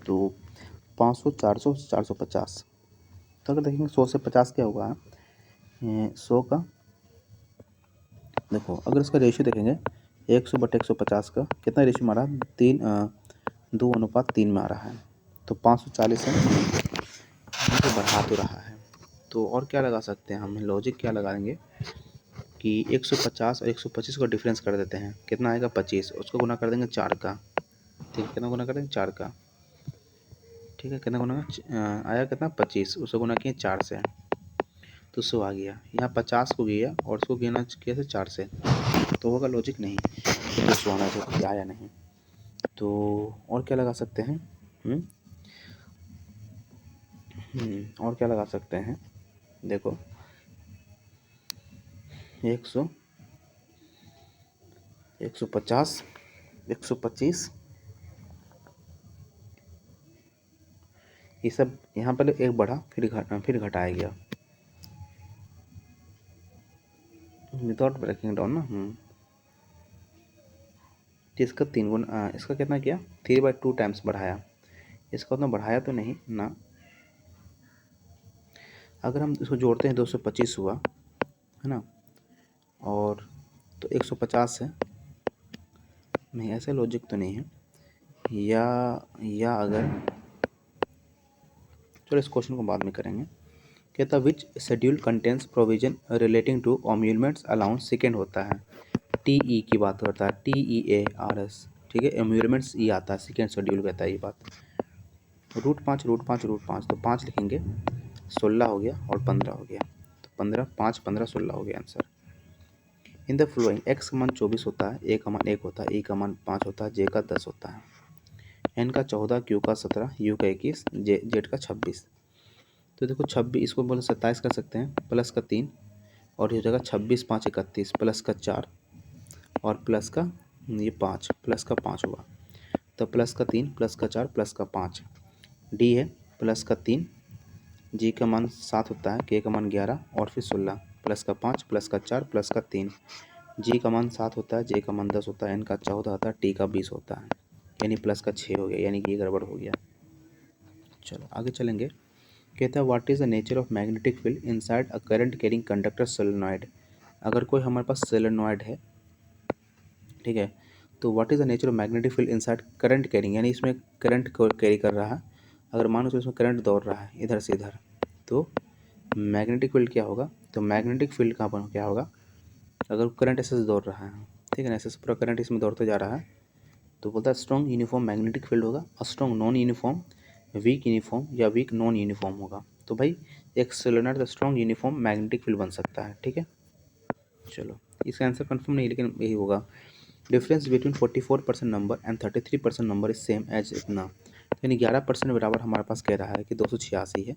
तो 500 400 450। तो अगर देखेंगे 100 से 50 क्या होगा, 100 का देखो, अगर इसका रेशियो देखेंगे 100/150 का कितना रेशियो में आ रहा है, 2:3 में आ रहा है। तो 540 है, तो बढ़ा तो रहा है। तो और क्या लगा सकते हैं हम, लॉजिक क्या लगाएंगे कि 150 और 125 को डिफरेंस कर देते हैं, कितना आएगा 25, उसको गुना कर देंगे 4 का। ठीक है, कितना गुना कर देंगे 4 का। ठीक है, कितना गुना आया, कितना 25, उसको गुना किए 4 से, तो 100 आ गया। यहाँ 50 को गया और उसको गिना कैसे 4 से, तो होगा लॉजिक नहीं, तो 200 आना चाहिए, आया नहीं। तो और क्या लगा सकते हैं, और क्या लगा सकते हैं, देखो 100 150 125, ये सब यहाँ पहले एक बढ़ा फिर घटाया गया विदाउट ब्रेकिंग डाउन ना। इसका 3 गुना, इसका कितना किया 3/2 टाइम्स बढ़ाया, इसका उतना बढ़ाया तो नहीं ना। अगर हम इसको जोड़ते हैं 225 हुआ है ना, और तो 150 है, नहीं ऐसा लॉजिक तो नहीं है। या अगर, चलो इस क्वेश्चन को बाद में करेंगे। कहता which schedule contents provision relating to emoluments allowance, second होता है TE की बात करता है, TEARS। ठीक है, एम्यूलमेंट्स ई आता है, सेकेंड शेड्यूल कहता है ये बात। √5 तो 5 लिखेंगे, 16 हो गया और 15 हो गया, तो 15 5 15 16 हो गया answer. In the flowing x का मान 24 होता है, a का मान 1 होता है, e का मान 5 होता है, j का 10 होता है, n का 14, q का 17, u का 21, z का 26। तो देखो 26, इसको बोले 27 कर सकते हैं, प्लस का 3 और ये हो जाएगा 26 5 31, प्लस का 4 और प्लस का ये 5, प्लस का 5 हुआ, तो प्लस का 3 प्लस का 4 प्लस का 5। डी है प्लस का 3, जी का मान 7 होता है, के का मान 11 और फिर 16, प्लस का 5 प्लस का 4 प्लस का 3। जी का मान 7 होता है, जे का मान 10 होता है, एन का 14 होता है, टी का 20 होता है, यानी प्लस का 6 हो गया, यानी कि ये गड़बड़ हो गया। चलो आगे चलेंगे। कहता है what is the nature of magnetic field inside a current carrying conductor solenoid. अगर कोई हमारे पास सोलेनॉइड है, ठीक है, तो what is the nature of magnetic field inside current carrying, यानी इसमें करंट को कैरी कर रहा है। अगर मान लो तो इसमें करंट दौड़ रहा है इधर से इधर, तो मैग्नेटिक फील्ड क्या होगा, तो मैग्नेटिक फील्ड कहाँ पर क्या होगा, अगर करंट ऐसे से दौड़ रहा है, ठीक है ना, ऐसे से पूरा करंट इसमें दौड़ते जा रहा है, तो बोलता है स्ट्रॉन्ग यूनिफॉर्म मैग्नेटिक फील्ड होगा और strong non uniform weak uniform या वीक नॉन यूनिफॉर्म होगा। तो भाई एक सोलेनॉइड का स्ट्रॉन्ग यूनिफॉर्म मैग्नेटिक फील्ड बन सकता है, ठीक है। चलो इसका आंसर कंफर्म नहीं, लेकिन यही होगा। Difference between 44% number and 33% number is same as इतना, यानी 11% बराबर हमारे पास कह रहा है कि 286 है।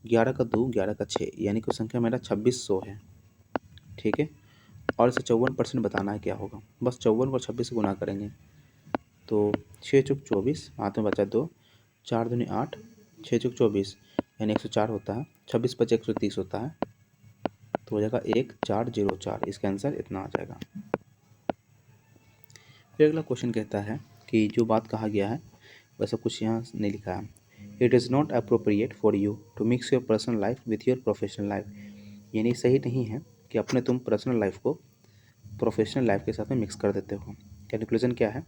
11 का 2, 11 का 6, यानी कुल संख्या मेरा 2600 है, ठीक है। और इसे 54% बताना है क्या होगा, बस 54 को 26 से गुना करेंगे, तो 6 चुक 24, हाथ में बचा 2, 4 दूनी 8, 6 चुक 24 यानी 104 होता है, 26 पचे 130 होता है, तो हो जाएगा 1404। इसका आंसर इतना आ जाएगा। फिर अगला क्वेश्चन कहता है कि जो बात कहा गया है वैसा कुछ यहाँ नहीं लिखा है। It is not appropriate for you to mix your personal life with your professional life, यानी सही नहीं है कि अपने तुम पर्सनल लाइफ को प्रोफेशनल लाइफ के साथ में मिक्स कर देते हो। कैलकुलेशन क्या है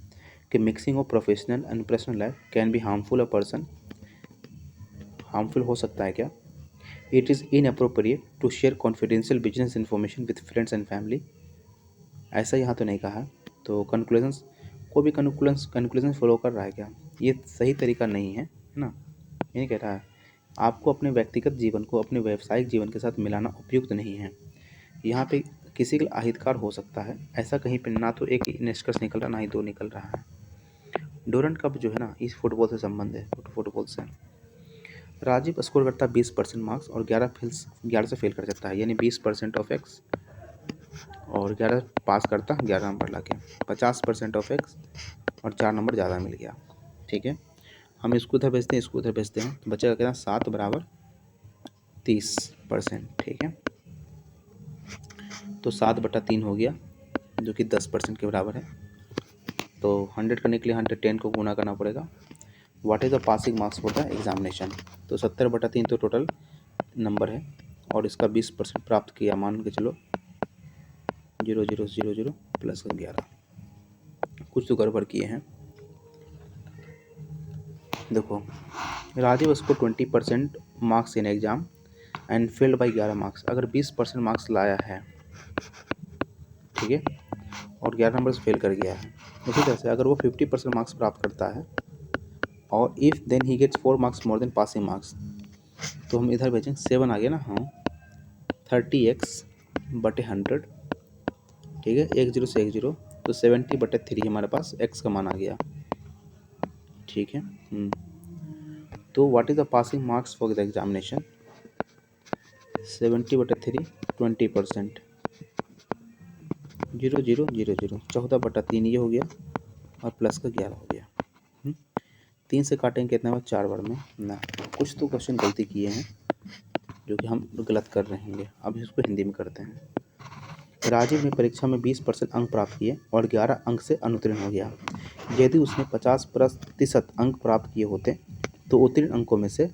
कि mixing of professional and personal life can be harmful a person, harmful हो सकता है क्या। It is inappropriate to share confidential business information with friends and family, ऐसा यहाँ तो नहीं कहा है। तो कंक्लूजन्स को भी कंक्लूजन फॉलो कर रहा है क्या, ये सही तरीका नहीं है ना। ये नहीं कह रहा है आपको अपने व्यक्तिगत जीवन को अपने व्यावसायिक जीवन के साथ मिलाना उपयुक्त नहीं है। यहाँ पे किसी के लिए अहितकार हो सकता है, ऐसा कहीं पे ना तो एक निष्कर्ष निकल रहा ना ही दो निकल रहा है। डोरंट कप जो है ना इस फुटबॉल से संबंध है, फुटबॉल से। राजीव स्कोर करता है 20% मार्क्स और 11 से फेल कर जाता है, यानी 20% ऑफ एक्स, और 11 पास करता 11 नंबर ला के 50% ऑफ एक्स, और 4 नंबर ज़्यादा मिल गया, ठीक है। हम इसको उधर भेजते हैं, इसको उधर भेजते हैं, तो बचेगा कितना 7 बराबर 30%, ठीक है। तो 7/3 हो गया जो कि 10% के बराबर है। तो 100 करने के लिए 110 को गुना करना पड़ेगा। What is the passing marks for the examination, तो 70/3 तो टोटल नंबर है, और इसका 20% प्राप्त किया, मान के चलो 0000 प्लस 11, कुछ तो गड़बड़ किए हैं। देखो राजीव उसको 20% marks in exam and failed by 11 marks, अगर 20% मार्क्स लाया है, ठीक है, और 11 नंबर से फेल कर गया है, उसी तरह से अगर वो 50% मार्क्स प्राप्त करता है और if then he gets 4 marks more than passing marks, तो हम इधर भेजेंगे 7 आ गया ना, हाँ 30x/100, ठीक है, 10 से 10, तो 70/3 हमारे पास x का मान आ गया, ठीक है। तो what is the passing marks for the examination, 70/3 20%, 0000, 14/3 ये हो गया और प्लस का 11 हो गया। 3 से काटेंगे कितना बार, 4 बार में ना, कुछ तो क्वेश्चन गलती किए हैं जो कि हम गलत कर रहे हैं। अब इसको हिंदी में करते हैं। राजीव ने परीक्षा में 20% अंक प्राप्त किए और 11 अंक से अनुत्तीर्ण हो गया। यदि उसने 50% अंक प्राप्त किए होते तो उत्तीर्ण अंकों में से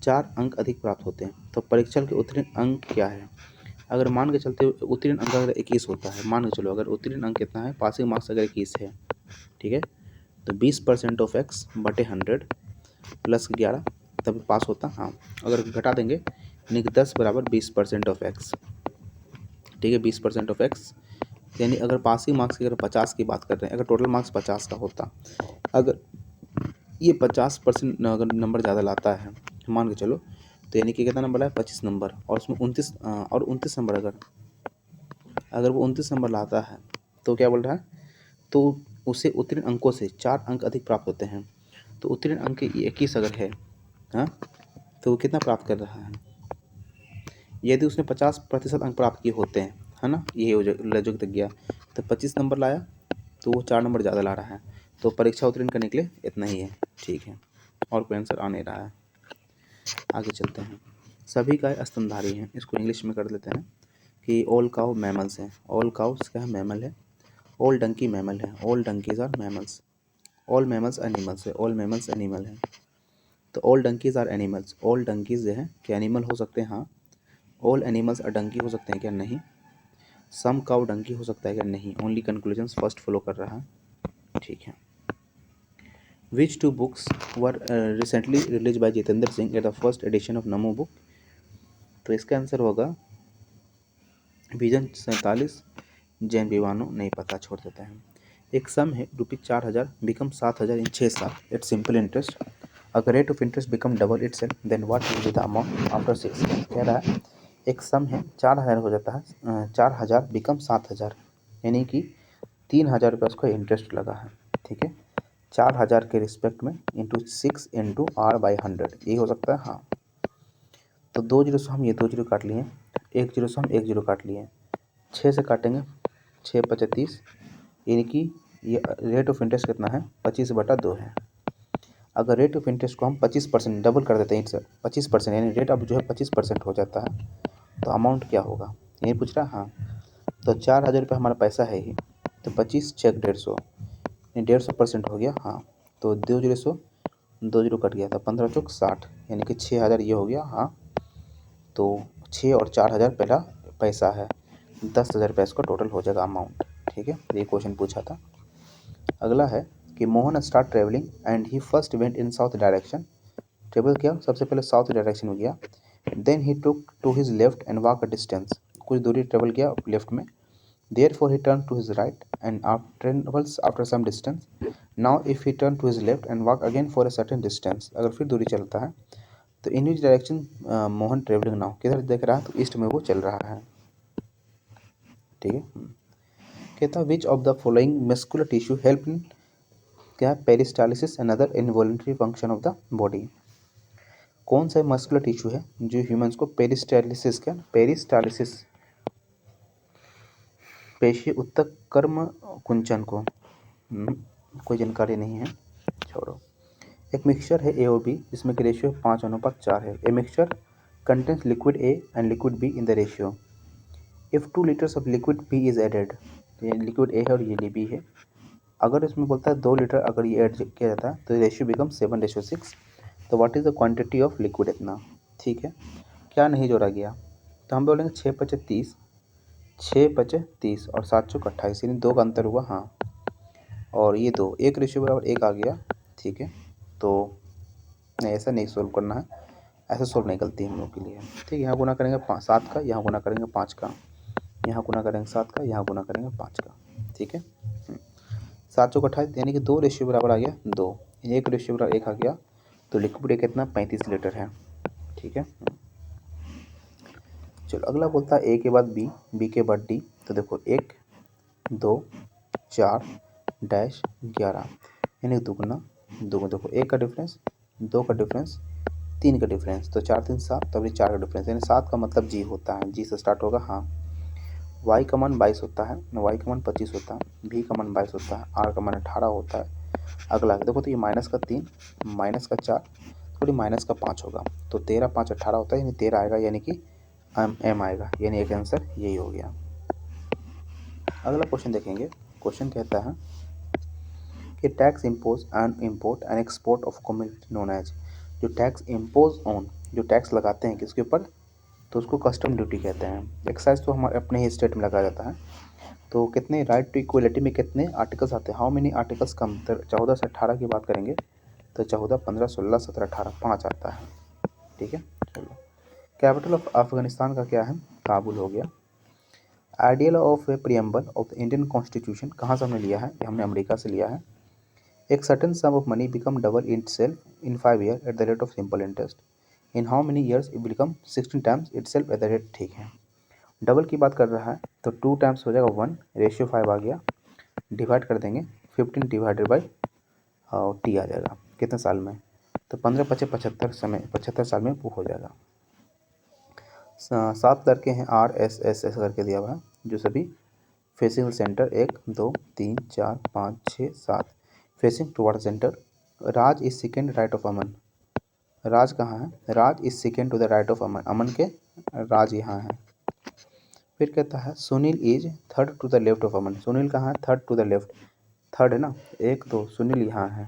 4 अंक अधिक प्राप्त होते हैं। तो परीक्षा के उत्तीर्ण अंक क्या है, अगर मान के चलते उत्तीर्ण अंक अगर 21 होता है, मान के चलो अगर उत्तीर्ण अंक कितना है, पासिंग मार्क्स अगर 21 है, ठीक है, तो 20% ऑफ x/100 प्लस 11 तब पास होता, हाँ अगर घटा देंगे यानी कि 10 बराबर 20% ऑफ x, ठीक है, 20% ऑफ x, यानी अगर पासिंग मार्क्स की अगर 50 की बात कर रहे हैं, अगर टोटल मार्क्स 50 का होता, अगर ये 50% अगर नंबर ज़्यादा लाता है मान के चलो, तो यानी कि कितना नंबर है 25 नंबर, और उसमें 29 नंबर, अगर वो 29 नंबर लाता है तो क्या बोल रहा है, तो उसे उत्तीर्ण अंकों से 4 अंक अधिक प्राप्त होते हैं। तो उत्तीर्ण अंक 21 अगर है, हाँ, तो वो कितना प्राप्त कर रहा है, यदि उसने 50% अंक प्राप्त किए होते हैं, है ना, ये हो लजक तक गया, तो 25 नंबर लाया तो वो 4 नंबर ज़्यादा ला रहा है, तो परीक्षा उत्तीर्ण करने के लिए इतना ही है, ठीक है, और कोई आंसर आ नहीं रहा है। आगे चलते हैं। सभी गाय स्तनधारी हैं, इसको इंग्लिश में कर लेते हैं कि ऑल काउ मैमल्स हैं, ऑल काउस क्या है, मैमल है, ऑल डंकी मैमल है, all donkeys are mammals, all mammals animals है, ऑल मैमल्स एनिमल है। तो all donkeys are animals, all donkeys जो है क्या एनिमल हो सकते हैं? हाँ। ऑल एनिमल्स आर डंकी हो सकते हैं क्या? नहीं। सम काउ डंकी हो सकता है क्या? नहीं। ओनली कंक्लूजन्स फर्स्ट फॉलो कर रहा है, ठीक है। Which two books were recently release by Jitendra Singh at the first edition of Namo book? तो इसका आंसर होगा विजन 47, जैन विवानो नहीं पता, छोड़ देते हैं। एक सम है ₹4000 बिकम 7000 इन 6 साल एट सिंपल इंटरेस्ट, अगर rate of interest become double itself then what will be the amount after 6 years. कह रहा है एक सम है 4000 हो जाता है, 4000 बिकम 7000, यानी कि 3000 रुपये उसका इंटरेस्ट लगा है, ठीक है। 4000 के रिस्पेक्ट में इंटू 6 इंटू R बाई 100, यही हो सकता है, हाँ। तो 2 जीरो से हम ये 2 जीरो काट लिए, 1 जीरो से हम 1 जीरो काट लिए, 6 से काटेंगे 6 पचे 30, यानी कि ये रेट ऑफ इंटरेस्ट कितना है? 25/2 है। अगर रेट ऑफ इंटरेस्ट को हम 25% डबल कर देते हैं इससे 25%, यानी रेट अब जो है 25% हो जाता है, तो अमाउंट क्या होगा यही पूछ रहा है, हाँ। तो 4000 रुपये हमारा पैसा है ही, तो 25 चेक 150, यानी 150% हो गया, हाँ। तो 2 जीरो से 2 जीरो कट गया था, 15 चौक 60, यानी कि 6000 ये हो गया, हाँ। तो 6 और 4000 पहला पैसा है, 10,000 रुपये इसका टोटल हो जाएगा अमाउंट, ठीक है। ये क्वेश्चन पूछा था। अगला है कि Mohan start travelling and he first went in south direction. Travel किया, सबसे पहले साउथ डायरेक्शन में गया, then he took to his left and walk a distance, कुछ दूरी ट्रेवल किया लेफ्ट में, therefore he turn to his right and travels after some distance, now if he turn to his left and walk again for a certain distance, अगर फिर दूरी चलता है तो इन which direction Mohan travelling now, किधर देख रहा है? तो ईस्ट में वो चल रहा है, ठीक है। कहता है which of the following muscular tissue help in क्या? Peristalsis and other involuntary function of the body. कौन सा मस्कुलर टिश्यू है जो ह्यूमंस को पेरिस्टालिसिस, क्या पेरिस्टालिसिस, पेशी उत्तक कर्म कुंचन को, कोई जानकारी नहीं है, छोड़ो। एक मिक्सचर है ए और बी जिसमें कि रेशियो 5:4 है। A mixture contains liquid A and liquid B in the ratio, if 2 litres of liquid B is added, तो ये लिक्विड ए है और ये बी है। अगर इसमें बोलता है 2 लीटर अगर ये ऐड किया जाता है तो रेशियो बिकम 7:6, तो what is the quantity of liquid इतना, ठीक है। क्या नहीं जोड़ा गया, तो हम बोलेंगे 6 पचे 30, 6 पचे 30 और 7 चौक 28, यानी 2 का अंतर हुआ, हाँ। और ये 2 एक रेशियो बराबर 1 आ गया, ठीक है। तो नहीं, ऐसा नहीं सोल्व करना है, ऐसे सोल्व नहीं गलती हम लोग के लिए, ठीक है। यहाँ गुना करेंगे 7 का, यहाँ गुना करेंगे 5 का, यहाँ गुना करेंगे 7 का, यहाँ गुना करेंगे 5 का, ठीक है। 7 चौक 28, यानी कि 2 रेशियो बराबर आ गया 2, 1 रेशियो बराबर 1 आ गया, तो लिक्विड एक कितना 35 लीटर है, ठीक है। चलो अगला बोलता है ए के बाद बी, बी के बाद डी, तो देखो 1 2 4 डैश 11, यानी दुगना दुगना, देखो 1 का डिफरेंस, 2 का डिफरेंस, 3 का डिफरेंस, तो 4 3 7, तब 4 का डिफरेंस, यानी 7 का मतलब जी होता है, जी से स्टार्ट होगा, हाँ। वाई का मान 22 होता है, वाई का मान 25 होता है, भी का मान 22 होता है, आर का मान 18 होता है। अगला देखो तो ये माइनस का 3, माइनस का 4, थोड़ी माइनस का 5 होगा, तो 13 5 18 होता है, यानी 13 आएगा, यानी कि एम आएगा, यानी एक आंसर यही हो गया। अगला क्वेश्चन देखेंगे। क्वेश्चन कहता है कि tax impose and import and export of community known as, जो टैक्स इम्पोज ऑन, जो टैक्स लगाते हैं किसके ऊपर, तो उसको कस्टम ड्यूटी कहते हैं। एक्साइज तो हमारे अपने ही स्टेट में लगाया जाता है। तो कितने राइट टू इक्वलिटी में कितने आर्टिकल्स आते हैं, हाउ मेनी आर्टिकल्स कम, 14 से 18 की बात करेंगे तो 14 15 16 17 18 5 आता है, ठीक है। चलो कैपिटल ऑफ अफगानिस्तान का क्या है? काबुल हो गया। Ideal of A preamble of the Indian constitution कहाँ से हमने लिया है? ये हमने अमेरिका से लिया है। एक certain some of money become double in self in 5 year eight the rate of simple interest, in how many years it become 16 times it self eight the rate, ठीक है। डबल की बात कर रहा है तो 2 टाइम्स हो जाएगा 1, रेशियो 5 आ गया, डिवाइड कर देंगे 15 डिवाइडेड बाई टी आ जाएगा, कितने साल में, तो 15 पचे 75 समय 75 साल में वो हो जाएगा। 7 लड़के हैं, RSS करके दिया हुआ है, जो सभी facing centre 1 2 3 4 5 6 7 facing toward centre. Raj is second right of Aman, Raj कहाँ है? Raj is second to the right of Aman, Aman के राज यहाँ है। फिर कहता है Sunil is third to the left of Aman, Sunil कहाँ है? Third to the left, third है ना, 1 2, सुनील यहाँ है।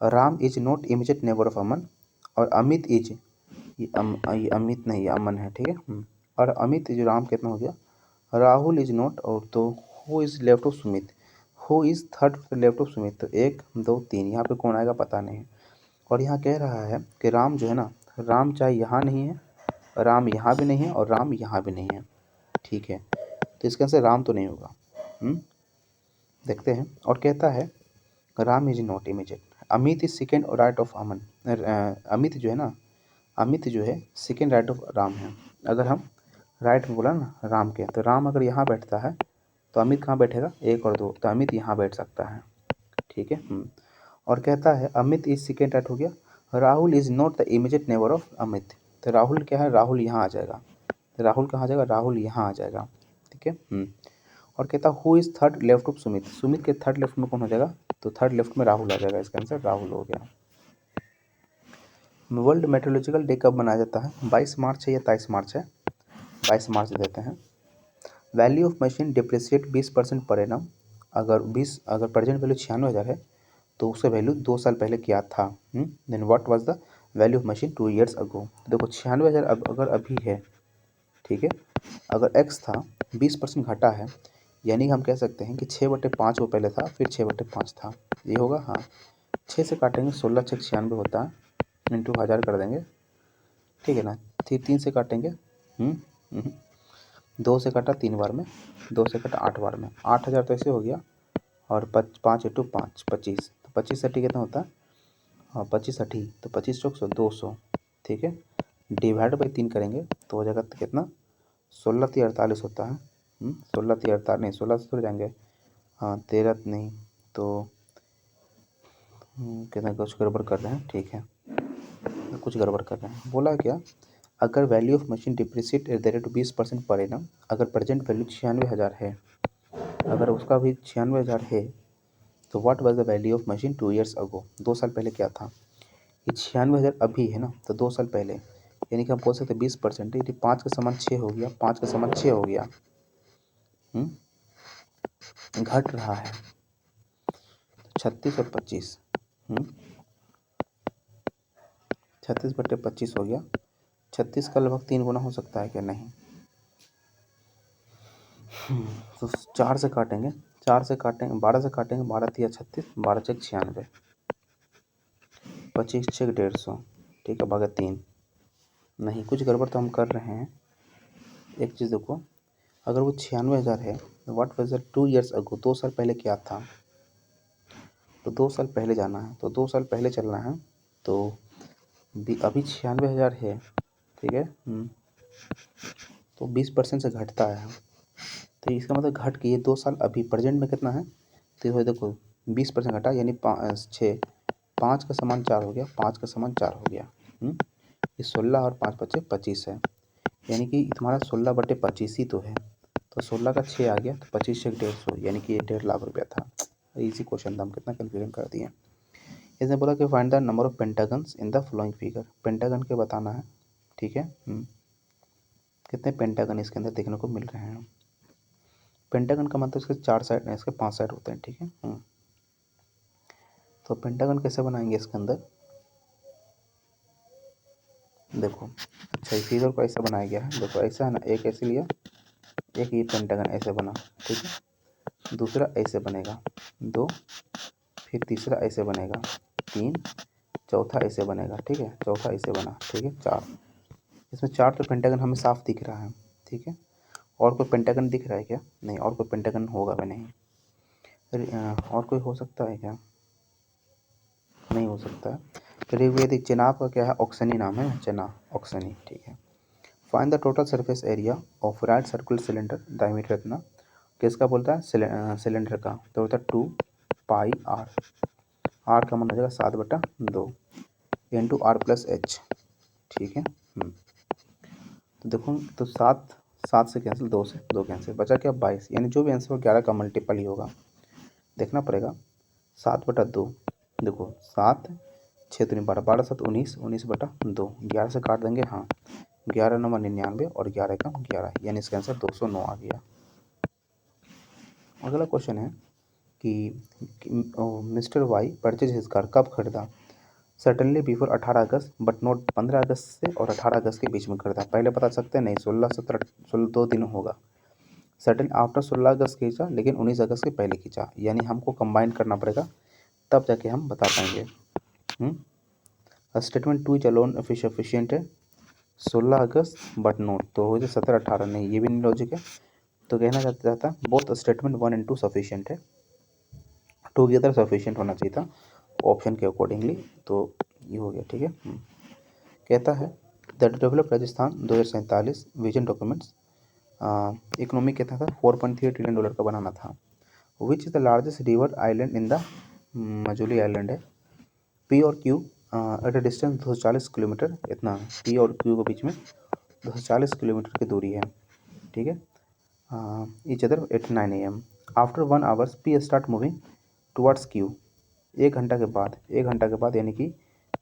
Ram is not immediate neighbour of अमन, और अमित इज, ये अमित नहीं, ये अमन है, ठीक है। और अमित इज राम कितना हो गया, राहुल इज नॉट, और तो who is left of Sumit, who is third left of Sumit, तो 1 2 3, यहाँ पे कौन आएगा पता नहीं। और यहाँ कह रहा है कि राम जो है ना, राम चाहे यहाँ नहीं है, राम यहाँ भी नहीं है, और राम यहाँ भी नहीं है, ठीक है। तो इसके आंसर राम तो नहीं होगा। देखते हैं। और कहता है Ram is not immediate, Amit is second right of Aman, Amit जो है ना, अमित जो है सेकेंड राइट ऑफ राम है। अगर हम राइट में बोला ना राम के, तो राम अगर यहाँ बैठता है तो अमित कहाँ बैठेगा, 1 और 2, तो अमित यहाँ बैठ सकता है, ठीक है। और कहता है अमित इज सेकेंड राइट हो गया, Rahul is not the immediate neighbour of Amit, तो राहुल क्या है, राहुल यहाँ आ जाएगा, तो राहुल कहाँ आ जाएगा, राहुल यहाँ आ जाएगा, ठीक है। और कहता who is third left of Sumit, Sumit के थर्ड लेफ्ट में कौन हो जाएगा, तो थर्ड लेफ्ट में राहुल आ जाएगा, इसका आंसर राहुल हो गया। वर्ल्ड मेट्रोलॉजिकल डे कब मनाया जाता है, 22 मार्च है या 23 मार्च है, 22 मार्च देते हैं। Value of machine depreciate 20% per annum, अगर प्रेजेंट वैल्यू 96,000 है तो उसका वैल्यू 2 साल पहले क्या था, then what was the value of machine 2 years ago. देखो 96,000 अगर अभी है, ठीक है, अगर एक्स था 20% घटा है, यानी हम कह सकते हैं कि 6/5 वो पहले था, फिर 6/5 था, ये होगा। हाँ, 6 से काटेंगे 16 6 96 होता है, इंटू 1000 कर देंगे, ठीक है ना। फिर 3 से काटेंगे, 2 से काटा 3 बार में, 2 से काटा 8 बार में, 8,000 तो ऐसे हो गया, और 5 इंटू 5 25, तो 25 सटी कितना होता है, हाँ 25 सटी, तो 25 चौक 200, ठीक है। डिवाइड बाई 3 करेंगे तो हो जाएगा तो कितना, 16 3 48 होता है, 16 3 48 नहीं, 16 से थोड़े जाएंगे, हाँ 13 नहीं तो कितना, कुछ गड़बड़ कर रहे हैं, ठीक है, कुछ गड़बड़ कर रहे हैं। बोला क्या, अगर value of machine depreciate eight the rate 20% per annum, अगर प्रेजेंट वैल्यू 96,000 है, अगर उसका भी 96,000 है, तो what was the value of machine 2 years अगो, 2 साल पहले क्या था। ये 96,000 अभी है ना, तो 2 साल पहले, यानी कि हम बोल सकते 20%, यदि 5 का समान 6 हो गया, 5 का समान 6 हो गया, घट रहा है, 36 और 25, 36/25 हो गया, 36 का लगभग 3 गुना हो सकता है क्या, नहीं, तो 4 से काटेंगे, 4 से काटेंगे, 12 से काटेंगे, 12 3 36, 12 6 96, 25 6 150, ठीक है, भागा 3, नहीं कुछ गड़बड़ तो हम कर रहे हैं। एक चीज़ देखो, अगर वो 96,000 है, व्हाट वाज द 2 ईयर्स अगो, 2 साल पहले क्या था, तो 2 साल पहले जाना है, तो 2 साल पहले चलना है, तो अभी 96,000 है, ठीक है, तो 20% से घटता है, तो इसका मतलब घट के ये 2 साल अभी प्रेजेंट में कितना है, तो देखो 20% घटा, यानी 6, 5 का समान 4 हो गया, 5 का समान 4 हो गया, ये 16 और 5 बचे 25 है, यानी कि तुम्हारा 16/25 ही तो है, तो 16 का 6 आ गया, तो 25 से 150, यानी कि ये 1.5 लाख रुपया था। इजी क्वेश्चन था, हम कितना कैलकुलेट कर दिए। इसने बोला कि find the number of pentagons in the following figure, pentagon के बताना है, ठीक है। कितने पेंटागन इसके अंदर देखने को मिल रहे हैं। पेंटागन का मतलब इसके 4 साइड नहीं, इसके 5 साइड होते हैं, ठीक है। तो पेंटागन कैसे बनाएंगे इसके अंदर, देखो, अच्छा इस फिगर को ऐसा बनाया गया है, देखो ऐसा है ना, एक ऐसे लिया, एक ये पेंटागन ऐसे बना, ठीक है, दूसरा ऐसे बनेगा 2, फिर तीसरा ऐसे बनेगा 3, चौथा ऐसे बनेगा, ठीक है, चौथा ऐसे बना, ठीक है, 4, इसमें 4 तो पेंटागन हमें साफ दिख रहा है, ठीक है। और कोई पेंटागन दिख रहा है क्या, नहीं, और कोई पेंटागन होगा भी नहीं, और कोई हो सकता है क्या, नहीं हो सकता है। ऋग्वेदिक चेनाब का क्या है, ऑक्सनी नाम है, चेना ऑक्सनी, ठीक है। Find the total surface area of right circular cylinder diameter इतना, किसका बोलता है, सिलेंडर का, तो होता है 2 पाई आर, आर का मान हो जाएगा 7/2 इंटू आर प्लस एच, ठीक है। तो देखो, तो 7 से कैंसिल, 2 से 2 कैंसिल, बचा क्या 22, यानी जो भी आंसर हो 11 का मल्टीपल ही होगा, देखना पड़ेगा। 7/2, देखो 7 6 दूनी 12, 12 7 19, 19/2, 11 से काट देंगे, हाँ 11 9 99 और 11 का 11, यानी इसका आंसर 209 आ गया। अगला क्वेश्चन है, कि mister Y purchase his car कब खरीदा, suddenly before 18 August but not 15 August से और 18 अगस्त के बीच में खरीदा। पहले बता सकते हैं नहीं, 16 17 16 2 दिन होगा। सडन आफ्टर 16 अगस्त खींचा लेकिन 19 अगस्त के पहले खींचा, यानी हमको कंबाइन करना पड़ेगा तब जाके हम बता पाएंगे। स्टेटमेंट 2 इज अलोन एफिशिएंट है, 16 अगस्त बट नोट तो हो जाए 17 18, नहीं ये भी नहीं लॉजिक है। तो कहना चाहता बोथ स्टेटमेंट 1 एंड 2 सफिशिएंट है, टुगेदर सफिशिएंट होना चाहिए था ऑप्शन के अकॉर्डिंगली, तो ये हो गया। ठीक है। कहता है the develop Rajasthan 2047 vision documents, economy कहता था $4.3 ट्रिलियन का बनाना था। Which is the largest river island in the, Majuli island है। पी और Q at a distance 240 kilometre, इतना पी और क्यू के बीच में 240 किलोमीटर की दूरी है। ठीक है। Each other at 9 AM। After 1 hours P start moving towards Q, 1 घंटा के बाद यानी कि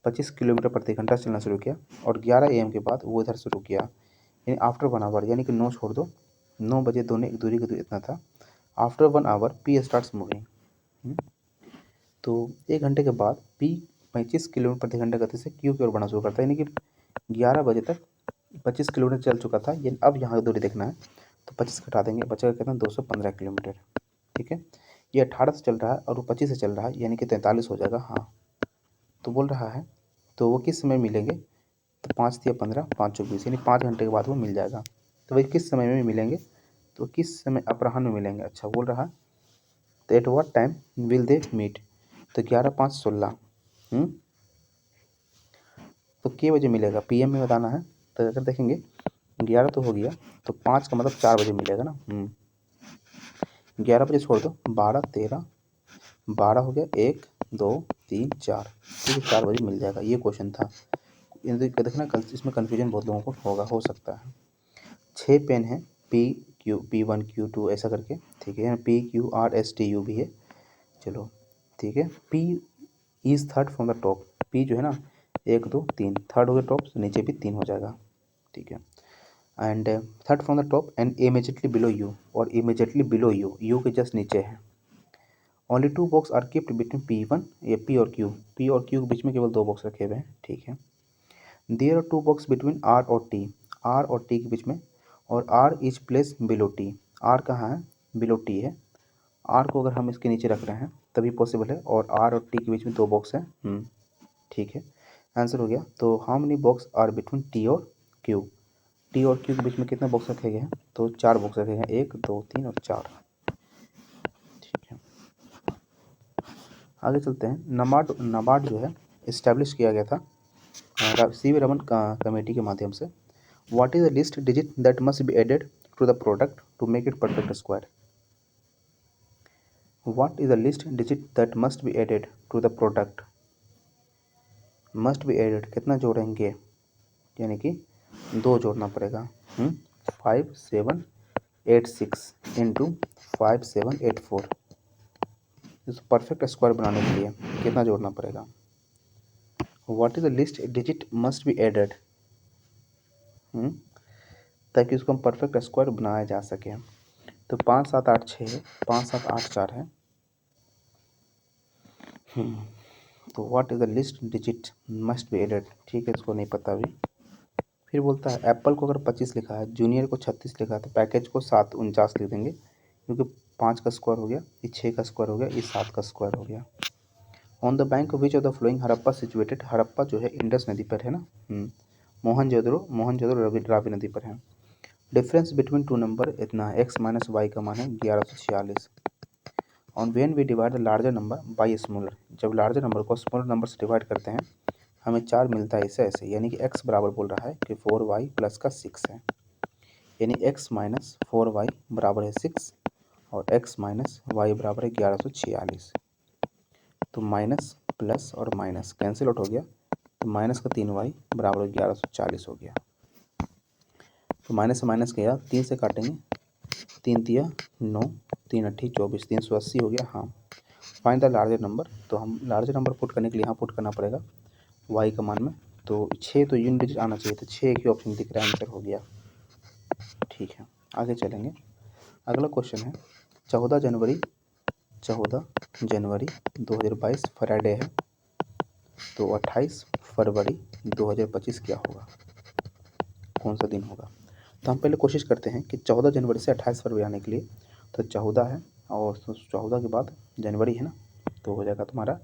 25 किलोमीटर प्रति घंटा चलना शुरू किया, और 11 AM के बाद वो इधर शुरू किया, यानी आफ्टर 1 आवर, यानी कि 9 छोड़ दो, 9 बजे दोनों एक दूरी की इतना था। After 1 hour P starts moving, तो 1 घंटे के बाद पी 25 किलोमीटर प्रति घंटा गति से क्यू की ओर बढ़ना शुरू करता है, यानी कि 11 बजे तक 25 किलोमीटर चल चुका था। ये अब यहाँ की दूरी देखना है, तो 25 घटा देंगे, बचेगा कितना 215 किलोमीटर। ठीक है। ये 18 से चल रहा है और वो 25 से चल रहा है, यानी कि 43 हो जाएगा। हाँ, तो बोल रहा है तो वो किस समय मिलेंगे, तो 5 या 15 5 24, यानी 5 घंटे के बाद वो मिल जाएगा। तो वही किस समय में मिलेंगे, तो किस समय अपराह्न में मिलेंगे। अच्छा, बोल रहा है तो at what time will they meet, तो 11 5 16, तो के बजे मिलेगा, PM में बताना है। तो अगर देखेंगे 11 तो हो गया, तो 5 का मतलब 4 बजे मिलेगा ना। 11 बजे छोड़ दो, 12 13 12 हो गया, 1 2 3 4, ठीक है, 4 बजे मिल जाएगा। ये क्वेश्चन था। देखना कल इसमें कन्फ्यूजन बहुत लोगों को हो सकता है। 6 पेन है, P1 Q2 ऐसा करके, ठीक है। PQRSTU भी है, चलो ठीक है। P is third from the top, P जो है ना 1 2 3, थर्ड हो गया टॉप से, नीचे भी 3 हो जाएगा। ठीक है। And third from the top and immediately below U, और इमीजिएटली बिलो यू के जस्ट नीचे है। Only 2 box are kept between P1 या P और Q के बीच में केवल 2 बॉक्स रखे हुए हैं। ठीक है। There are 2 box between R और T, R और T के बीच में, और R is place below T, R कहाँ है, बिलो T है। R को अगर हम इसके नीचे रख रहे हैं तभी पॉसिबल है, और R और T के बीच में 2 बॉक्स हैं। ठीक है, आंसर हो गया। तो how many box are between T और Q, T और Q के बीच में कितने बॉक्स रखे गए हैं, तो 4 बॉक्स रखे गए हैं, 1 2 3 और 4। ठीक है, आगे चलते हैं। नाबार्ड जो है इस्टेब्लिश किया गया था CV रमन कमेटी के माध्यम से। What is the least digit that must be added to the product to make it perfect square. What is the least digit that must be added to the product, must be added कितना जोड़ेंगे, यानी कि 2 जोड़ना पड़ेगा। 5 7 8 6 into 5 7 8 4, इस perfect square बनाने के लिए कितना जोड़ना पड़ेगा। What is the least digit must be added, ताकि उसको हम परफेक्ट स्क्वायर बनाया जा सके। तो 5 7 8 6 है, 5 7 8 4 है। तो what is the least digit must be added, ठीक है, इसको नहीं पता अभी। फिर बोलता है एप्पल को अगर 25 लिखा है, जूनियर को 36 लिखा है, तो पैकेज को 7 49 लिख देंगे, क्योंकि 5 का स्क्वायर हो गया, ये 6 का स्क्वायर हो गया, ये 7 का स्क्वायर हो गया। On the bank of which of the flowing Harappa situated, Harappa जो है इंडस नदी पर है ना। मोहनजोदड़ो रावी नदी पर है। डिफरेंस बिटवीन 2 नंबर इतना है, x माइनस वाई का मान है 1146। On when we divide the larger number by smaller, जब लार्जर नंबर को स्मॉलर नंबर से डिवाइड करते हैं हमें 4 मिलता है, ऐसे यानी कि x बराबर बोल रहा है कि 4y प्लस का 6 है, यानी x माइनस 4y बराबर है 6 और x माइनस वाई बराबर है 1146। तो माइनस प्लस और माइनस कैंसिल आउट हो गया, तो माइनस का 3y बराबर 1140 हो गया। तो माइनस से माइनस गया, 3 से काटेंगे, 3 तिया 9 3 अट्ठी 24, 380 हो गया। हाँ, फाइंड द लार्जर नंबर, तो हम लार्जर नंबर पुट करने के लिए यहाँ पुट करना पड़ेगा y का मान में। तो 6 तो यूनिट डिजिट आना चाहिए, तो 6 एक ही ऑप्शन दिख रहा है, आंसर हो गया। ठीक है, आगे चलेंगे। अगला क्वेश्चन है 14 जनवरी 14 जनवरी 2022 फ्राइडे है, तो 28 फरवरी 2025 क्या होगा, कौन सा दिन होगा। तो हम पहले कोशिश करते हैं कि 14 जनवरी से 28 फरवरी आने के लिए, तो 14 है और 14 के बाद जनवरी है ना, तो हो जाएगा तुम्हारा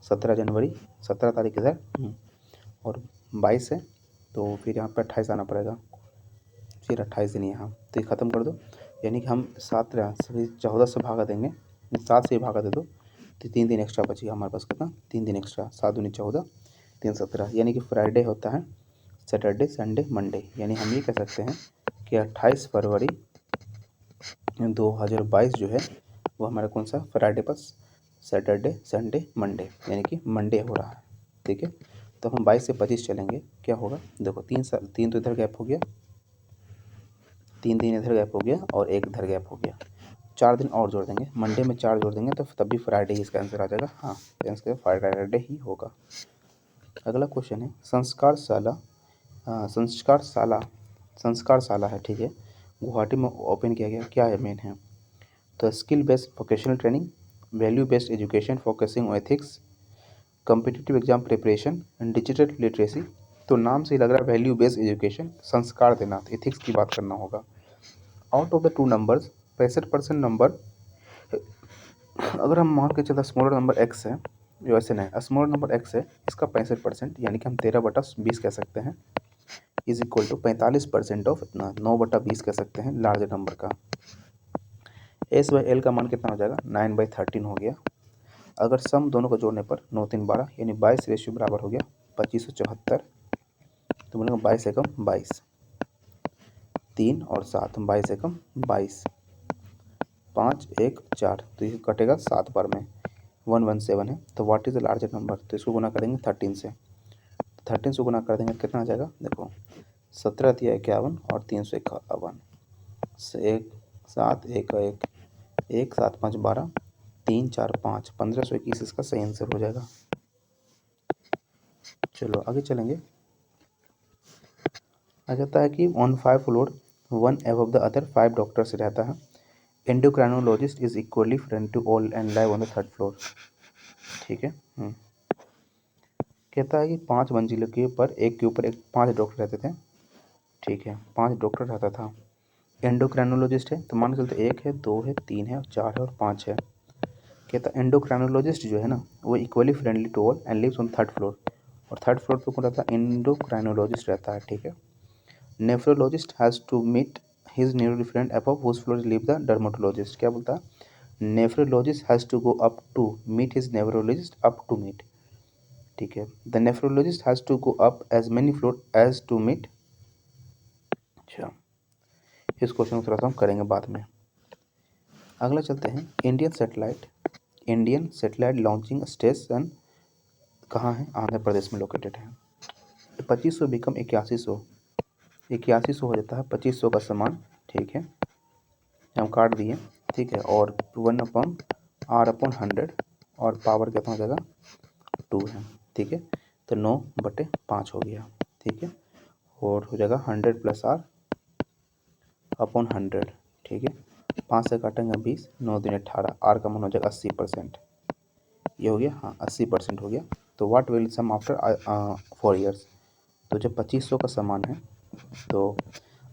17 जनवरी, 17 तारीख इधर और 22 है, तो फिर यहाँ पर 28 आना पड़ेगा, फिर 28 दिन यहाँ, तो ये ख़त्म कर दो, यानी कि हम 14 से भागा देंगे, 7 से भागा दे दो, तो 3 दिन एक्स्ट्रा बचेगा हमारे पास, कितना 3 दिन एक्स्ट्रा, 7 दूनी 14, 3 17, यानी कि फ्राइडे होता है सैटरडे संडे मंडे, यानी हम ये कह सकते हैं कि 28 फरवरी 2022 जो है वो हमारा कौन सा फ्राइडे पर सैटरडे संडे मंडे, यानी कि मंडे हो रहा है, ठीक है। तो हम 22 से 25 चलेंगे, क्या होगा देखो, 3 तो इधर गैप हो गया, 3 दिन इधर गैप हो गया और 1 इधर गैप हो गया, 4 दिन और जोड़ देंगे, मंडे में 4 जोड़ देंगे तो तब भी फ्राइडे ही इसका आंसर आ जाएगा, हाँ इसका फ्राइडे ही होगा। अगला क्वेश्चन है संस्कार शाला है, ठीक है, गुवाहाटी में ओपन किया गया, क्या है मेन है, तो skill based vocational training, value based education focusing on ethics, competitive exam preparation and digital literacy. तो नाम से ही लग रहा है वैल्यू बेस्ड एजुकेशन, संस्कार देना, तो एथिक्स की बात करना होगा। Out of the 2 numbers 65% number, अगर हम मान के चलते स्मॉलर नंबर x है, वैसे नहीं, स्मॉलर नंबर x है, इसका 65%, यानी कि हम 13/20 कह सकते हैं, इज इक्वल टू 45% ऑफ इतना 9/20 कह सकते हैं लार्ज नंबर का। S/L का मान कितना हो जाएगा, 9/13 हो गया। अगर सम दोनों को जोड़ने पर 9 3 12, यानी 22 रेशियो बराबर हो गया 2574, तो बोलेंगे 22 एकम 22, 3 और 7, 22 एकम 22, 5 1 4, तो ये कटेगा 7 बार में, 117 है, तो what is the largest number, तो इसको गुना करेंगे 13 से, 13 से गुना कर देंगे कितना आ जाएगा, देखो 17 × 51 और 351, 1 7 1 1 1 7 5 12, 3 4 5, 1521 इसका सही आंसर हो जाएगा। चलो आगे चलेंगे। आ जाता है कि on 5 floor 1 above the other 5 doctors रहता है, endocrinologist is equally friend to all and live on the 3rd floor, ठीक है। कहता है कि 5 मंजिलों के ऊपर एक के ऊपर एक 5 डॉक्टर रहते थे, ठीक है, 5 डॉक्टर रहता था, एंडोक्राइनोलॉजिस्ट है, तो मान के चलते 1 है 2 है 3 है 4 है और 5 है। कहता है एंडोक्राइनोलॉजिस्ट जो है ना वो equally friendly to all and lives on 3rd floor, और 3rd फ्लोर पे कौन रहता है, एंडोक्राइनोलॉजिस्ट रहता है, ठीक है। Nephrologist has to meet his neuro friend above whose floor live the dermatologist, क्या बोलता है, nephrologist has to go up to meet his nephrologist up to meet, ठीक है, the nephrologist has to go up as many floor as to meet. अच्छा, इस question को थोड़ा सा हम करेंगे बाद में। अगला चलते हैं, इंडियन सैटेलाइट लॉन्चिंग स्टेशन कहाँ है, आंध्र प्रदेश में लोकेटेड है। 2500 बिकम 8100, 8100 हो जाता है 2500 का समान, ठीक है, हम काट दिए, ठीक है, और 1/r/100 और पावर कितना हो जाएगा 2 है, ठीक है, तो 9/5 हो गया, ठीक है, और हो जाएगा 100 + r/100, ठीक है, 5 से काटेंगे 20, 9 दूनी 18, आर का मान हो जाएगा 80%, ये हो गया, हाँ 80% हो गया। तो what will sum after 4 years, तो जब 2500 का सामान है तो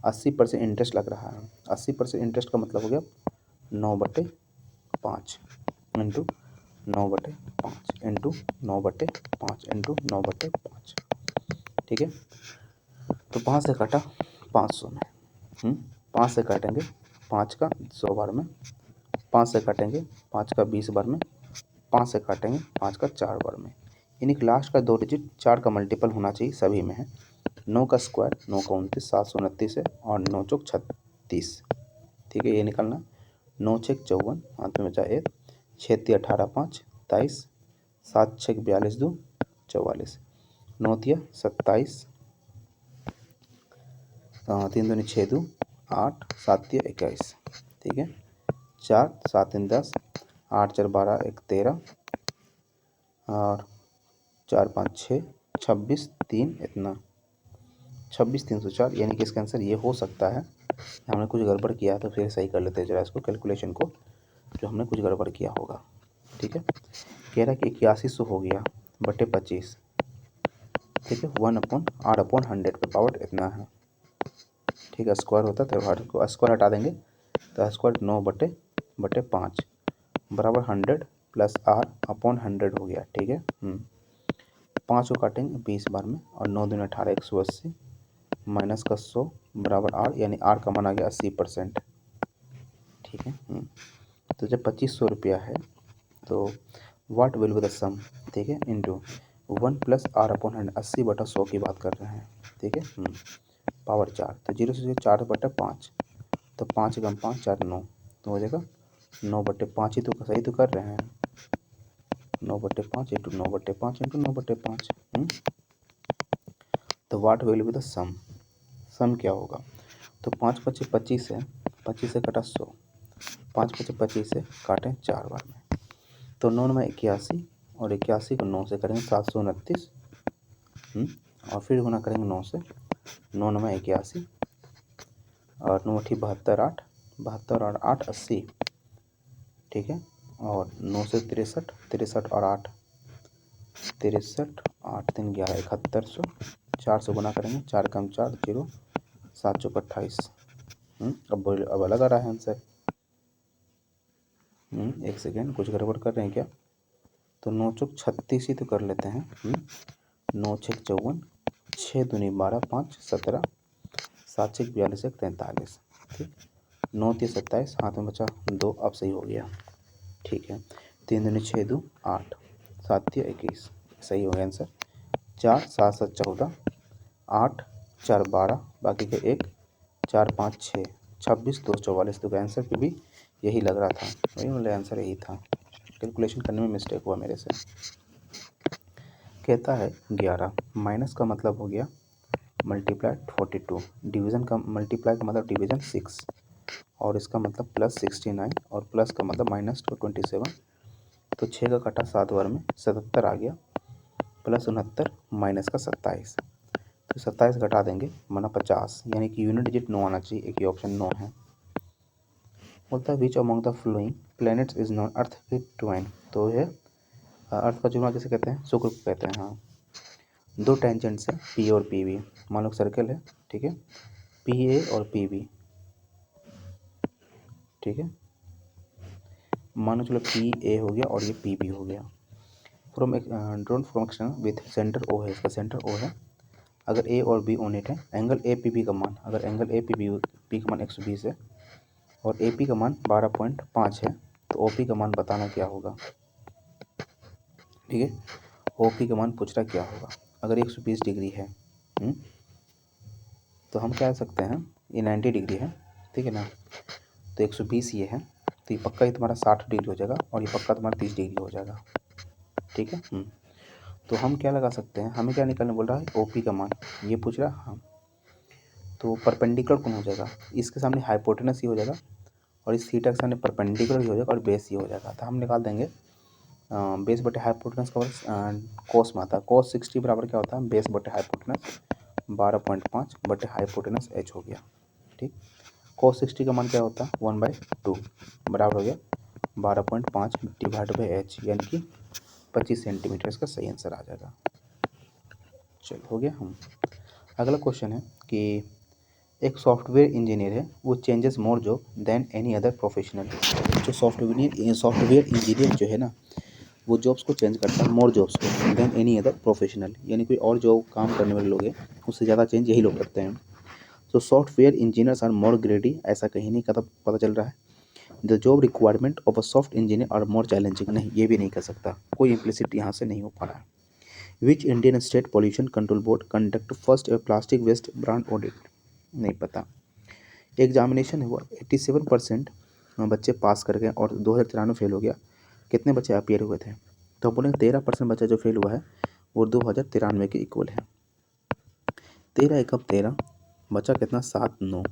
80% इंटरेस्ट लग रहा है, 80% इंटरेस्ट का मतलब हो गया 9/5 इंटू 9/5 इंटू 9/5 इंटू 9/5, ठीक है। तो 5 से काटा 500 में, 5 से काटेंगे 5 का 100 बार में, 5 से काटेंगे 5 का 20 बार में, 5 से काटेंगे 5 का 4 बार में, यानी कि लास्ट का 2 डिजिट 4 का मल्टीपल होना चाहिए, सभी में है। 9 का स्क्वायर 9 का 29, 729 है, और 9 चौक 36, ठीक है, ये निकलना, 9 छः 54, हाथ में बचा 1, 6 3 18 5 23, 7 6 42 2 44, 9 3 27, 3 दूनी 6 2 8, 7 3 21, ठीक है, 4 7 3 10, 8 4 12 1 13, और 4 5 6 26 3 इतना 26 304, यानी कि इसका आंसर ये हो सकता है। हमने कुछ गड़बड़ किया तो फिर सही कर लेते हैं जरा इसको कैलकुलेशन को। जो हमने कुछ गड़बड़ किया होगा। ठीक है, कह रहा है कि 8100 हो गया बटे 25। ठीक है, 1/8/100 पे पावर इतना है। ठीक है, स्क्वायर होता है तो स्क्वायर हटा देंगे तो स्क्वायर 9/5 बराबर 100 प्लस R/100 हो गया। ठीक है, 5 को काटेंगे 20 बार में और 9 दूनी 18 180 माइनस का 100 बराबर R, यानी R का मान आ गया 80%। ठीक है, तो जब 2500 रुपया है तो वाट विल बी द सम, ठीक है, इंटू 1 प्लस R/100, 80/100 की बात कर रहे हैं। ठीक है, पावर 4, तो 0 से 4/5, तो 5 × 5 4 9, तो हो जाएगा 9/5 ही तो सही तो कर रहे हैं, 9/5 इंटू 9/5 इंटू 9/5। तो वाट विल बी द सम, सम क्या होगा, तो 5 × 5 = 25 है, 25 से कटा 100, 5 × 5 = 25 से काटें 4 बार में, तो 9 में 81 और 81 को 9 से करेंगे 729, और फिर गुना करेंगे 9 से, 9 में 81 और 9 × 72 8, 72 और 8 80। ठीक है, और 9 से 63, 63 और 8 63, 8 3 11 7100, 4 से गुना करेंगे, 4 कम 4 0, 7 चौक 28। अब अलग आ रहा है आंसर। एक सेकेंड, कुछ गड़बड़ कर रहे हैं क्या, तो 9 चौक 36 ही तो कर लेते हैं। 9 6 54, 6 दूनी 12 5 17, 7 6 42 1 43। ठीक, 9 3 27, हाथ में बचा 2, अब सही हो गया। ठीक है, 3 दूनी 6 2 8, 7 3 21, सही हो गया आंसर। 4 7 7 14, 8 4 12, बाकी के 1 4 5 6 26 2 44। तो आंसर पे भी यही लग रहा था, वही वाला आंसर यही था, कैलकुलेशन करने में मिस्टेक हुआ मेरे से। कहता है 11 माइनस का मतलब हो गया मल्टीप्लाई 42, डिवीज़न का मल्टीप्लाई का मतलब डिवीज़न 6, और इसका मतलब प्लस 69 और प्लस का मतलब माइनस 27। तो 6 का कटा 7 बार में 77 आ गया, प्लस 69 माइनस का 27, तो 27 घटा देंगे माना 50, यानी कि यूनिट डिजिट 9 आना चाहिए, एक ही ऑप्शन 9 है। बोलता है which among the following planets is known earth के ट्वाइन, तो ये अर्थ का जुड़ना किसे कहते हैं, शुक्र को कहते हैं। हाँ, 2 टेंजेंट्स है पी और पी बी, मान लो सर्कल है। ठीक है, पी ए और पी बी। ठीक है, मानो चलो पी ए हो गया और ये पी बी हो गया। From drone formation with centre O है, इसका सेंटर ओ है। अगर ए और बी ओनेट है, एंगल ए पी बी का मान, अगर एंगल ए पी का मान 120 है और ए पी का मान 12.5 है, तो ओ पी का मान बताना क्या होगा। ठीक है, ओ पी का मान पूछ रहा क्या होगा। अगर 120 डिग्री है, तो हम क्या कर सकते हैं, ये 90 डिग्री है। ठीक है ना, तो 120 ये है, तो ये पक्का ही तुम्हारा 60 डिग्री हो जाएगा और ये पक्का तुम्हारा 30 डिग्री हो जाएगा। ठीक है, तो हम क्या लगा सकते हैं, हमें क्या निकालने बोल रहा है, ओ पी का मान ये पूछ रहा है। हाँ, तो परपेंडिकुलर कौन हो जाएगा, इसके सामने हाइपोटेनस ही हो जाएगा और इस थीटा के सामने परपेंडिकुलर ही हो जाएगा और बेस ही हो जाएगा। तो हम निकाल देंगे बेस बटे हाइपोटेनस का कोस में आता है, कोस 60 बराबर क्या होता है, बेस बटे हाइपोटेनस 12.5 बटे हाइपोटेनस h हो गया। ठीक, कोस 60 का मान क्या होता है 1/2 बराबर हो गया 12.5 डिवाइड बाई h, यानी कि 25 सेंटीमीटर। इसका सही आंसर आ जाएगा। चलो हो गया। अगला क्वेश्चन है कि एक सॉफ्टवेयर इंजीनियर है, वो changes more job than any other professional. जो सॉफ्टवेयर इंजीनियर जो है ना, वो जॉब्स को चेंज करता है, मोर जॉब्स को देन एनी अदर प्रोफेशनल, यानी कोई और जो काम करने वाले लोग हैं उससे ज़्यादा चेंज यही लोग करते हैं। तो software engineers are more greedy, ऐसा कहीं नहीं पता चल रहा है। The job requirement of a soft engineer are more challenging, नहीं ये भी नहीं कर सकता, कोई इम्प्लिसिट यहाँ से नहीं हो पा रहा है। Which Indian state pollution control board conduct first plastic waste brand audit, नहीं पता। एग्जामिनेशन हुआ 87% बच्चे पास कर गए और 2093 फेल हो गया, कितने बच्चे अपीयर हुए थे, तो बोलेंगे 13% बच्चा जो फेल हुआ है वो 2093 के इक्वल है। 13 एकम 13 बचा कितना 7 9,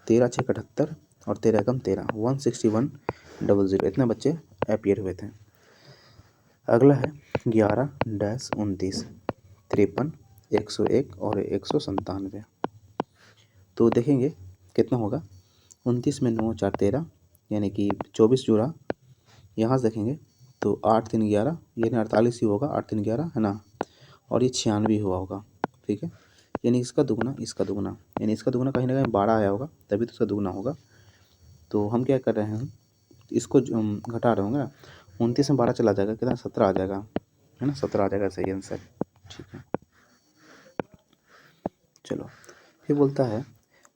13 6 78 और 13 एकम 13 16100, इतने बच्चे अपीयर हुए थे। अगला है 11-29 53 101 और 197, तो देखेंगे कितना होगा। 29 में 9 4 13, यानी कि 24 जुड़ा यहाँ से देखेंगे तो 8 3 11, यानी 48 ही होगा, 8 3 11 है ना, और ये 96 हुआ होगा, ठीक है। यानी इसका दुगना, यानी इसका दुगना कहीं ना कहीं 12 आया होगा, तभी तो इसका दुगना होगा। तो हम क्या कर रहे हैं, इसको घटा रहे होंगे ना, 29 में 12 चला जाएगा, कितना 17 आ जाएगा, है ना, 17 आ जाएगा सही आंसर, ठीक है। चलो फिर बोलता है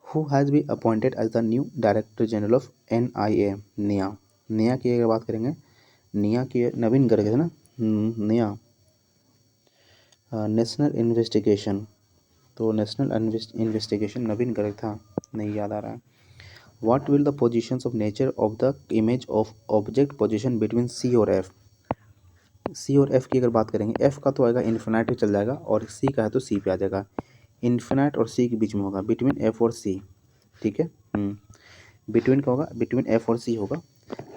who has be appointed as the new director general of NIA, NIA. निया की अगर बात करेंगे, निया की नवीन गर्ग है ना, निया नेशनल इन्वेस्टिगेशन, तो नेशनल इन्वेस्टिगेशन नवीन गर्ग था, नहीं याद आ रहा है। What will the positions of nature of the image of object position between C और F। C और F की अगर बात करेंगे, F का तो आएगा इन्फिनाइट पे चल जाएगा, और C का है तो C पे आ जाएगा। इन्फिनाइट और C के बीच में होगा, बिटवीन F और C, ठीक है। बिटवीन का होगा, बिटवीन F और C होगा।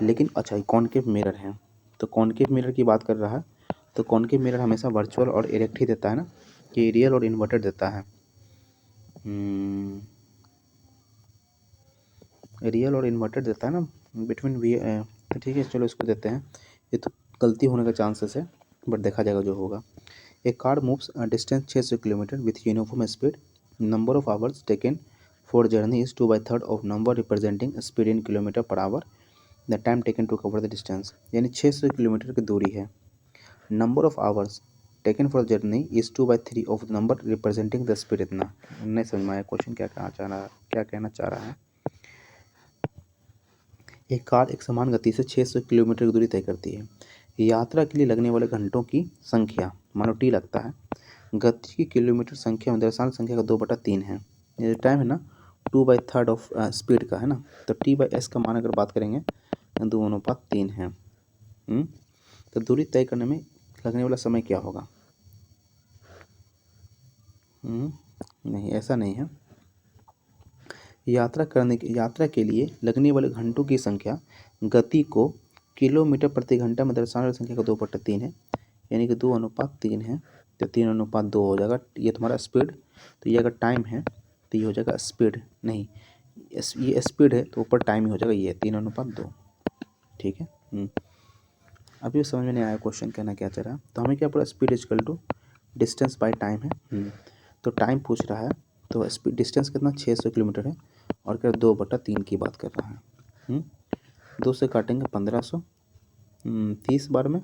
लेकिन अच्छा कॉनकेव मिरर है, तो कॉनकेव मिरर की बात कर रहा है, तो कॉनकेव मिरर हमेशा वर्चुअल और इरेक्ट ही देता है ना, कि रियल और इन्वर्टेड देता है। रियल और इन्वर्टेड देता है ना, बिटवीन वी, तो ठीक है चलो इसको देते हैं। ये तो गलती होने का चांसेस है, बट देखा जाएगा जो होगा। A car moves distance 600 kilometre with uniform speed, number of hours taken for journey is 2/3 of number representing speed in kilometre per hour, the time taken to cover the distance. यानी 600 kilometre की दूरी है, number of hours taken for journey is 2/3 of number representing the speed. इतना नहीं समझ में आया question क्या कहना चाह रहा है। एक कार एक समान गति से 600 किलोमीटर की दूरी तय करती है। यात्रा के लिए लगने वाले घंटों की संख्या, मानो T लगता है, गति की किलोमीटर संख्या में दरअसल संख्या का 2/3 है। ये टाइम है ना 2/3 ऑफ स्पीड का है ना, तो T/S का मान अगर बात करेंगे 2/3 है। तो दूरी तय करने में लगने वाला समय क्या होगा? नहीं, ऐसा नहीं है। यात्रा के लिए लगने वाले घंटों की संख्या गति को किलोमीटर प्रति घंटा में दर्शाने वाली संख्या का 2/3 है, यानी कि 2/3 है, तो 3/2 हो जाएगा। ये तुम्हारा स्पीड, तो ये अगर टाइम है तो ये हो जाएगा स्पीड, नहीं ये स्पीड है तो ऊपर टाइम ही हो जाएगा, ये 3/2, ठीक है। अभी समझ में नहीं आया क्वेश्चन कहना क्या चाह रहा है। तो हमें क्या पड़ा, speed equal to distance by time है। तो टाइम पूछ रहा है, तो स्पीड डिस्टेंस कितना 600 किलोमीटर है, और क्या 2/3 की बात कर रहा है। 2 से काटेंगे 1500, 30 बार में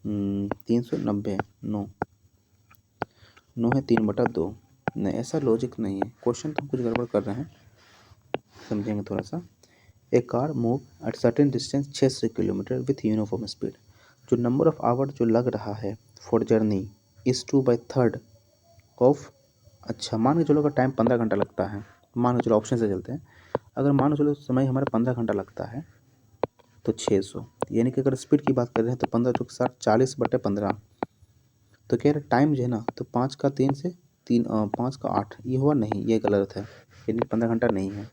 390, 9 है 3/2। नहीं, ऐसा लॉजिक नहीं है, क्वेश्चन तो कुछ गड़बड़ कर रहे हैं, समझेंगे थोड़ा सा। A car move at certain distance 600 kilometre with uniform speed, जो नंबर ऑफ आवर जो लग रहा है फॉर जर्नी इज 2/3 ऑफ। अच्छा मान के चलो अगर टाइम 15 घंटा लगता है, मान के चलो ऑप्शन से चलते हैं, अगर मान के चलो समय हमारा 15 घंटा लगता है तो 600, यानी कि अगर स्पीड की बात कर रहे हैं तो 15 चौक 60, 40/15। तो कह रहे टाइम जो है ना, तो 5 का 3 से 3, 5 का 8, ये हुआ नहीं, ये गलत है, यानी 15 घंटा नहीं है।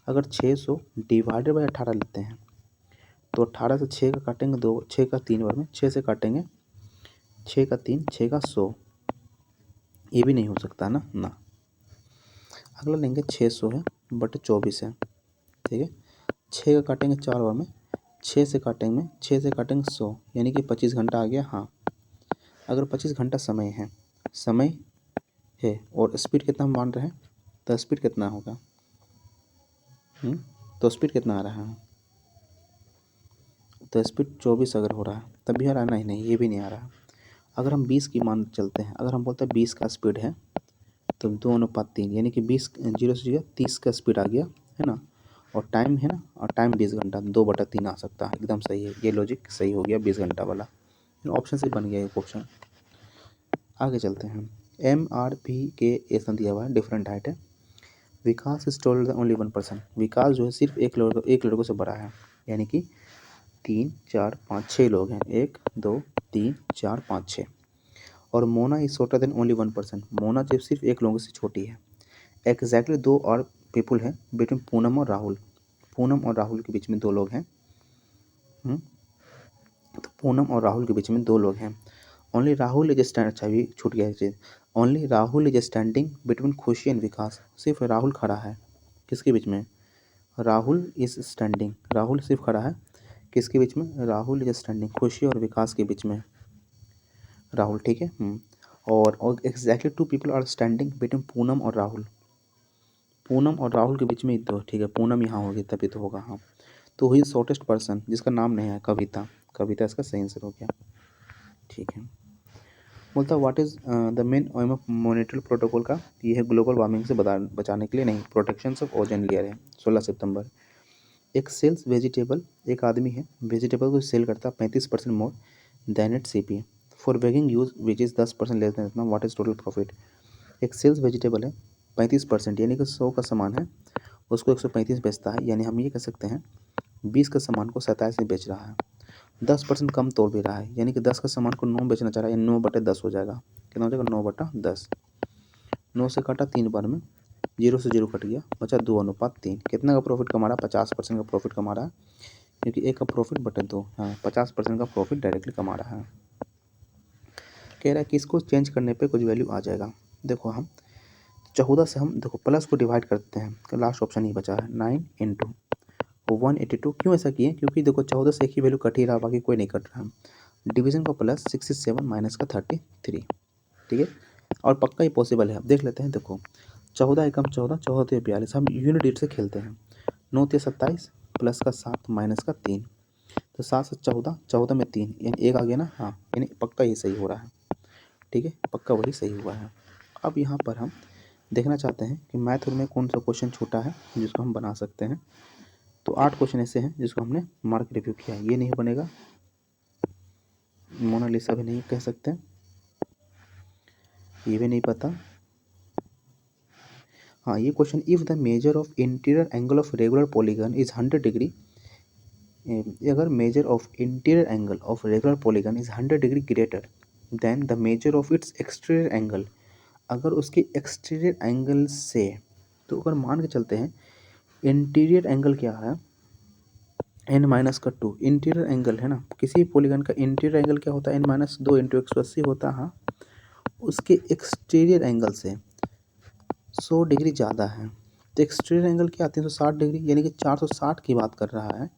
अगर 600 डिवाइडेड बाई 18 लेते हैं, तो 18 से 6 का काटेंगे 2, 6 का 3 बार में, 6 से काटेंगे 6 का 3, 6 का 100, ये भी नहीं हो सकता ना। अगला लेंगे 600 है बटे 24 है, ठीक है। 6 का काटेंगे 4 बार में, 6 से काटेंगे 100, यानी कि 25 घंटा आ गया। हाँ, अगर 25 घंटा समय है और स्पीड कितना हम मान रहे हैं, तो स्पीड कितना होगा, तो स्पीड कितना आ रहा है, तो स्पीड 24 अगर हो रहा है तब भी आ रहा है, नहीं ये भी नहीं आ रहा। अगर हम 20 की मान चलते हैं, अगर हम बोलते हैं 20 का स्पीड है, तो 2/3, यानी कि 20 0 से 30 का स्पीड आ गया, है ना, और टाइम है ना, और टाइम 20 घंटा, 2/3 आ सकता है, एकदम सही है, ये लॉजिक सही हो गया 20 घंटा वाला, ऑप्शन से बन गया ये ऑप्शन। आगे चलते हैं। MRPK दिया हुआ है, डिफरेंट हाइट है। विकास इज टोल्ड द ओनली 1%, विकास जो है सिर्फ एक लड़कों से बड़ा है, यानी कि 3 4 5 6 लोग हैं, 1 2 3 4 5 6। और Mona is shorter than only 1%, Mona जो सिर्फ एक लोगों से छोटी है। एग्जैक्टली 2 और पीपुल हैं बिटवीन पूनम और राहुल, पूनम और राहुल के बीच में 2 लोग हैं। तो पूनम और राहुल के बीच में 2 लोग हैं। ओनली राहुल इज स्टैंड, अच्छा भी छूट गया चीज़, only Rahul is standing between Khushi and Vikas, सिर्फ राहुल खड़ा है किसके बीच में, राहुल इज स्टैंडिंग, राहुल सिर्फ खड़ा है किसके बीच में? राहुल इज स्टैंडिंग, खुशी और विकास के बीच में राहुल, ठीक है। और exactly 2 people are standing between Poonam और राहुल, पूनम और राहुल के बीच में तो ठीक है, पूनम यहाँ होगी तभी तो होगा। हाँ, तो हुई शॉर्टेस्ट पर्सन जिसका नाम नहीं है, कविता, कविता इसका सही आंसर हो गया, ठीक है। बोलता what is the main M of monetary protocol का? ये है ग्लोबल वार्मिंग से बचाने के लिए, नहीं, प्रोटेक्शन ऑफ ओजोन लेयर है। 16 सितंबर। एक सेल्स वेजिटेबल, एक आदमी है वेजिटेबल को सेल करता है 35% more than it CP for weighing use which is 10% less than इतना, व्हाट इज टोटल प्रॉफिट? एक सेल्स वेजिटेबल है 35%, यानी कि 100 का सामान है, उसको 135 बेचता है, यानी हम ये कह सकते हैं 20 का सामान को 27 में बेच रहा है, 10% कम तोड़ भी रहा है, यानी कि 10 का सामान को 9 बेचना चाह रहा है, 9/10 हो जाएगा। कितना हो जाएगा? 9/10। 9 से काटा 3 बार में, 0 से 0 कट गया, बचा 2:3। कितना का प्रॉफिट कमा रहा है? 50% का प्रॉफिट कमा रहा है, क्योंकि 1 का प्रॉफिट बटे 2, हाँ 50% का प्रॉफिट डायरेक्टली कमा रहा है। कह रहा है कि इसको चेंज करने पे कुछ वैल्यू आ जाएगा। देखो हम 14 से हम देखो प्लस को डिवाइड करते हैं, लास्ट ऑप्शन ही बचा है 9 × 182। क्यों ऐसा किए? क्योंकि देखो 14 से एक ही वैल्यू कट ही रहा, बाकी कोई नहीं कट रहा। डिवीजन का प्लस 67 माइनस का 33, ठीक है, और पक्का ही पॉसिबल है। अब देख लेते हैं, देखो 14 एकम 14, 14 42, हम यूनिट डिजिट से खेलते हैं। 9 × 27 प्लस का 7 माइनस का 3, तो 7 से 14, 14 में 3, यानी 1 आ गया ना, हाँ, यानी पक्का ही सही हो रहा है, ठीक है, पक्का वही सही हुआ है। अब यहाँ पर हम देखना चाहते हैं कि मैथ में कौन सा क्वेश्चन छूटा है जिसको हम बना सकते हैं। तो 8 क्वेश्चन ऐसे हैं जिसको हमने मार्क रिव्यू किया, ये नहीं बनेगा, मोनालिसा भी नहीं कह सकते, ये भी नहीं पता। हाँ, ये question, if the measure of interior angle of regular polygon is 100 degree, अगर measure of interior angle of regular polygon is 100 degree greater than the measure of its exterior angle, अगर उसके एक्सटीरियर एंगल से, तो अगर मान के चलते हैं इंटीरियर एंगल क्या है, n-2 इंटीरियर एंगल है ना, किसी पॉलीगन का इंटीरियर एंगल क्या होता है? n-2 × 180 होता है, हाँ, उसके एक्सटीरियर एंगल से 100 डिग्री ज़्यादा है, तो एक्सटीरियर एंगल क्या? 360 डिग्री, यानी कि 460 की बात कर रहा है,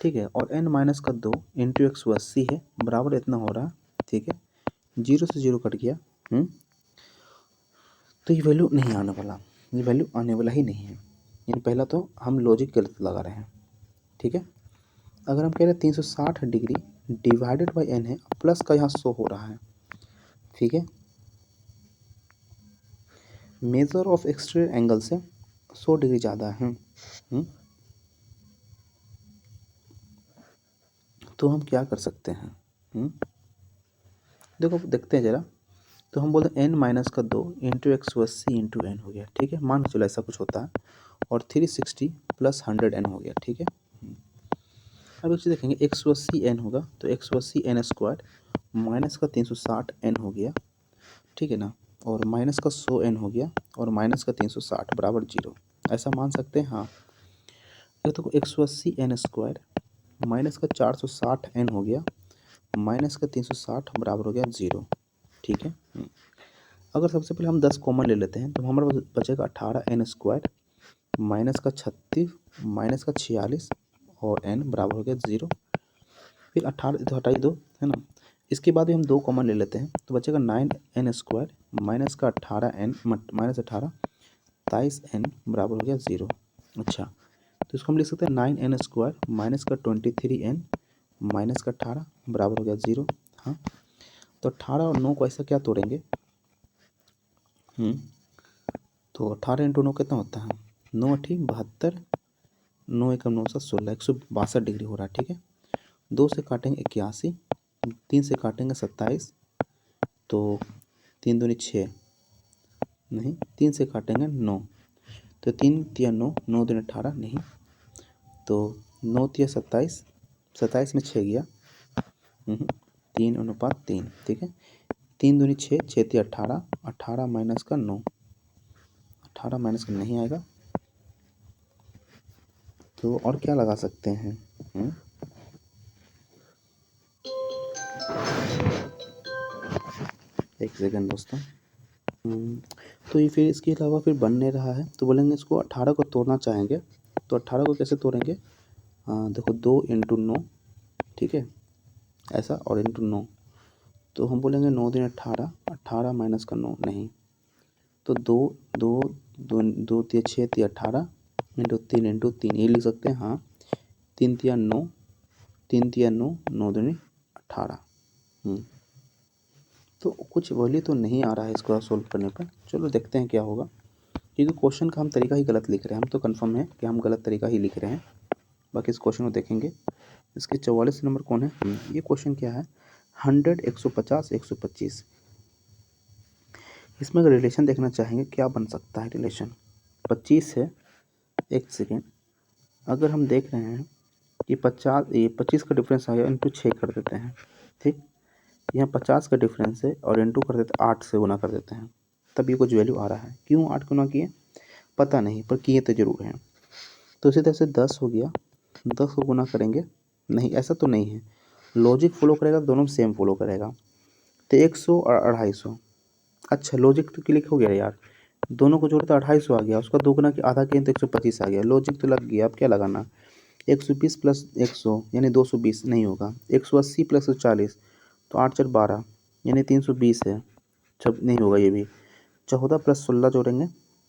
ठीक है, और n-2 × 180 है, बराबर इतना हो रहा है, ठीक है, 0 से 0 कट गया, तो ये वैल्यू नहीं आने वाला, ये वैल्यू आने वाला ही नहीं है, यानी पहला तो हम लॉजिक गलत लगा रहे हैं, ठीक है। अगर हम कह रहे हैं 360 डिग्री डिवाइडेड बाई n है, प्लस का यहाँ 100 हो रहा है, ठीक है, मेजर ऑफ एक्सटीरियर एंगल से 100 डिग्री ज़्यादा है, तो हम क्या कर सकते हैं? देखो देखते हैं ज़रा, तो हम बोलते हैं n-2 × 180 × n हो गया, ठीक है, मान चलो ऐसा कुछ होता है, और 360 + 100n हो गया, ठीक है। अब एक चीज़ देखेंगे, 180 n होगा तो 180 n² माइनस का 360 n हो गया, ठीक है ना, और माइनस का 100 n हो गया, और माइनस का 360 बराबर 0, ऐसा मान सकते हैं, हाँ। ये तो 180 n² माइनस का 460 n हो गया, माइनस का 360 बराबर हो गया 0, ठीक है। अगर सबसे पहले हम 10 कॉमन ले लेते हैं, तो हमारे पास बचेगा 18 n² माइनस का 36 माइनस का 46 और n बराबर हो गया 0, फिर 18 तो हटाई दो, है ना, इसके बाद भी हम 2 कॉमन ले लेते हैं, तो बचेगा 9n² माइनस का 18n माइनस 18 23n बराबर हो गया 0। अच्छा, तो इसको हम लिख सकते हैं 9n² माइनस का 23n माइनस का 18 बराबर हो गया 0। हाँ, तो 18 और 9 को ऐसा क्या तोड़ेंगे, तो 18 × 9 कितना होता है? 9 × 8 72, 9 × 9 = 16, 162 डिग्री हो रहा है, ठीक है। 2 से काटेंगे 81, 3 से काटेंगे 27, तो 3 दूनी 6, नहीं 3 से काटेंगे 9, तो 3 × 9, 9 दूनी 18, नहीं, तो 9 × 27, 27 में 6 गया, 3:3, ठीक है, 3 दूनी 6, 6 × 18, 18 माइनस का 9, 18 माइनस का नहीं आएगा, तो और क्या लगा सकते हैं? एक सेकंड दोस्तों, तो ये फिर इसके अलावा फिर बन नहीं रहा है, तो बोलेंगे इसको 18 को तोड़ना चाहेंगे, तो 18 को कैसे तोड़ेंगे? देखो 2 × 9 ठीक है, ऐसा, और इंटू 9। तो हम बोलेंगे 9 दूनी 18, 18 माइनस का 9 नहीं, तो 2 2 2 2 तिया 6 तिया 18 इंटू 3 ये लिख सकते हैं। हाँ, 3 तिया 9, 3 तिया 9, 9 दूनी 18। तो कुछ वैल्यू तो नहीं आ रहा है इसको सोल्व करने पर। चलो देखते हैं क्या होगा, क्योंकि क्वेश्चन का हम तरीका ही गलत लिख रहे हैं। हम तो कंफर्म है कि हम गलत तरीका ही लिख रहे हैं। बाकी इस क्वेश्चन को देखेंगे। इसके 44 नंबर कौन है? ये क्वेश्चन क्या है? 100, 150, 125। इसमें अगर रिलेशन देखना चाहेंगे क्या बन सकता है रिलेशन? 25 है, एक सेकेंड, अगर हम देख रहे हैं कि 25 का डिफरेंस आ गया, इंटू 6 कर देते हैं। ठीक, यहाँ 50 का डिफरेंस है और इंटू कर देते हैं, 8 से गुना कर देते हैं, तब ये कुछ वैल्यू आ रहा है। क्यों 8 गुना किए पता नहीं, पर किए तो जरूर हैं। तो इसी तरह से 10 हो गया, 10 को गुना करेंगे, नहीं ऐसा तो नहीं है, लॉजिक फॉलो करेगा, दोनों सेम फॉलो करेगा। तो 100 और 250, अच्छा लॉजिक तो क्लिक हो गया यार, दोनों को जोड़ता 250 आ गया, उसका दोगुना की आधा किए तो 125 आ गया, लॉजिक तो लग गया। अब क्या लगाना? 120 प्लस 100 यानी 220 नहीं होगा, 180 प्लस 140 तो 8 4 12 यानी 320 है, जब नहीं होगा ये भी। 14 प्लस 16 जोड़ेंगे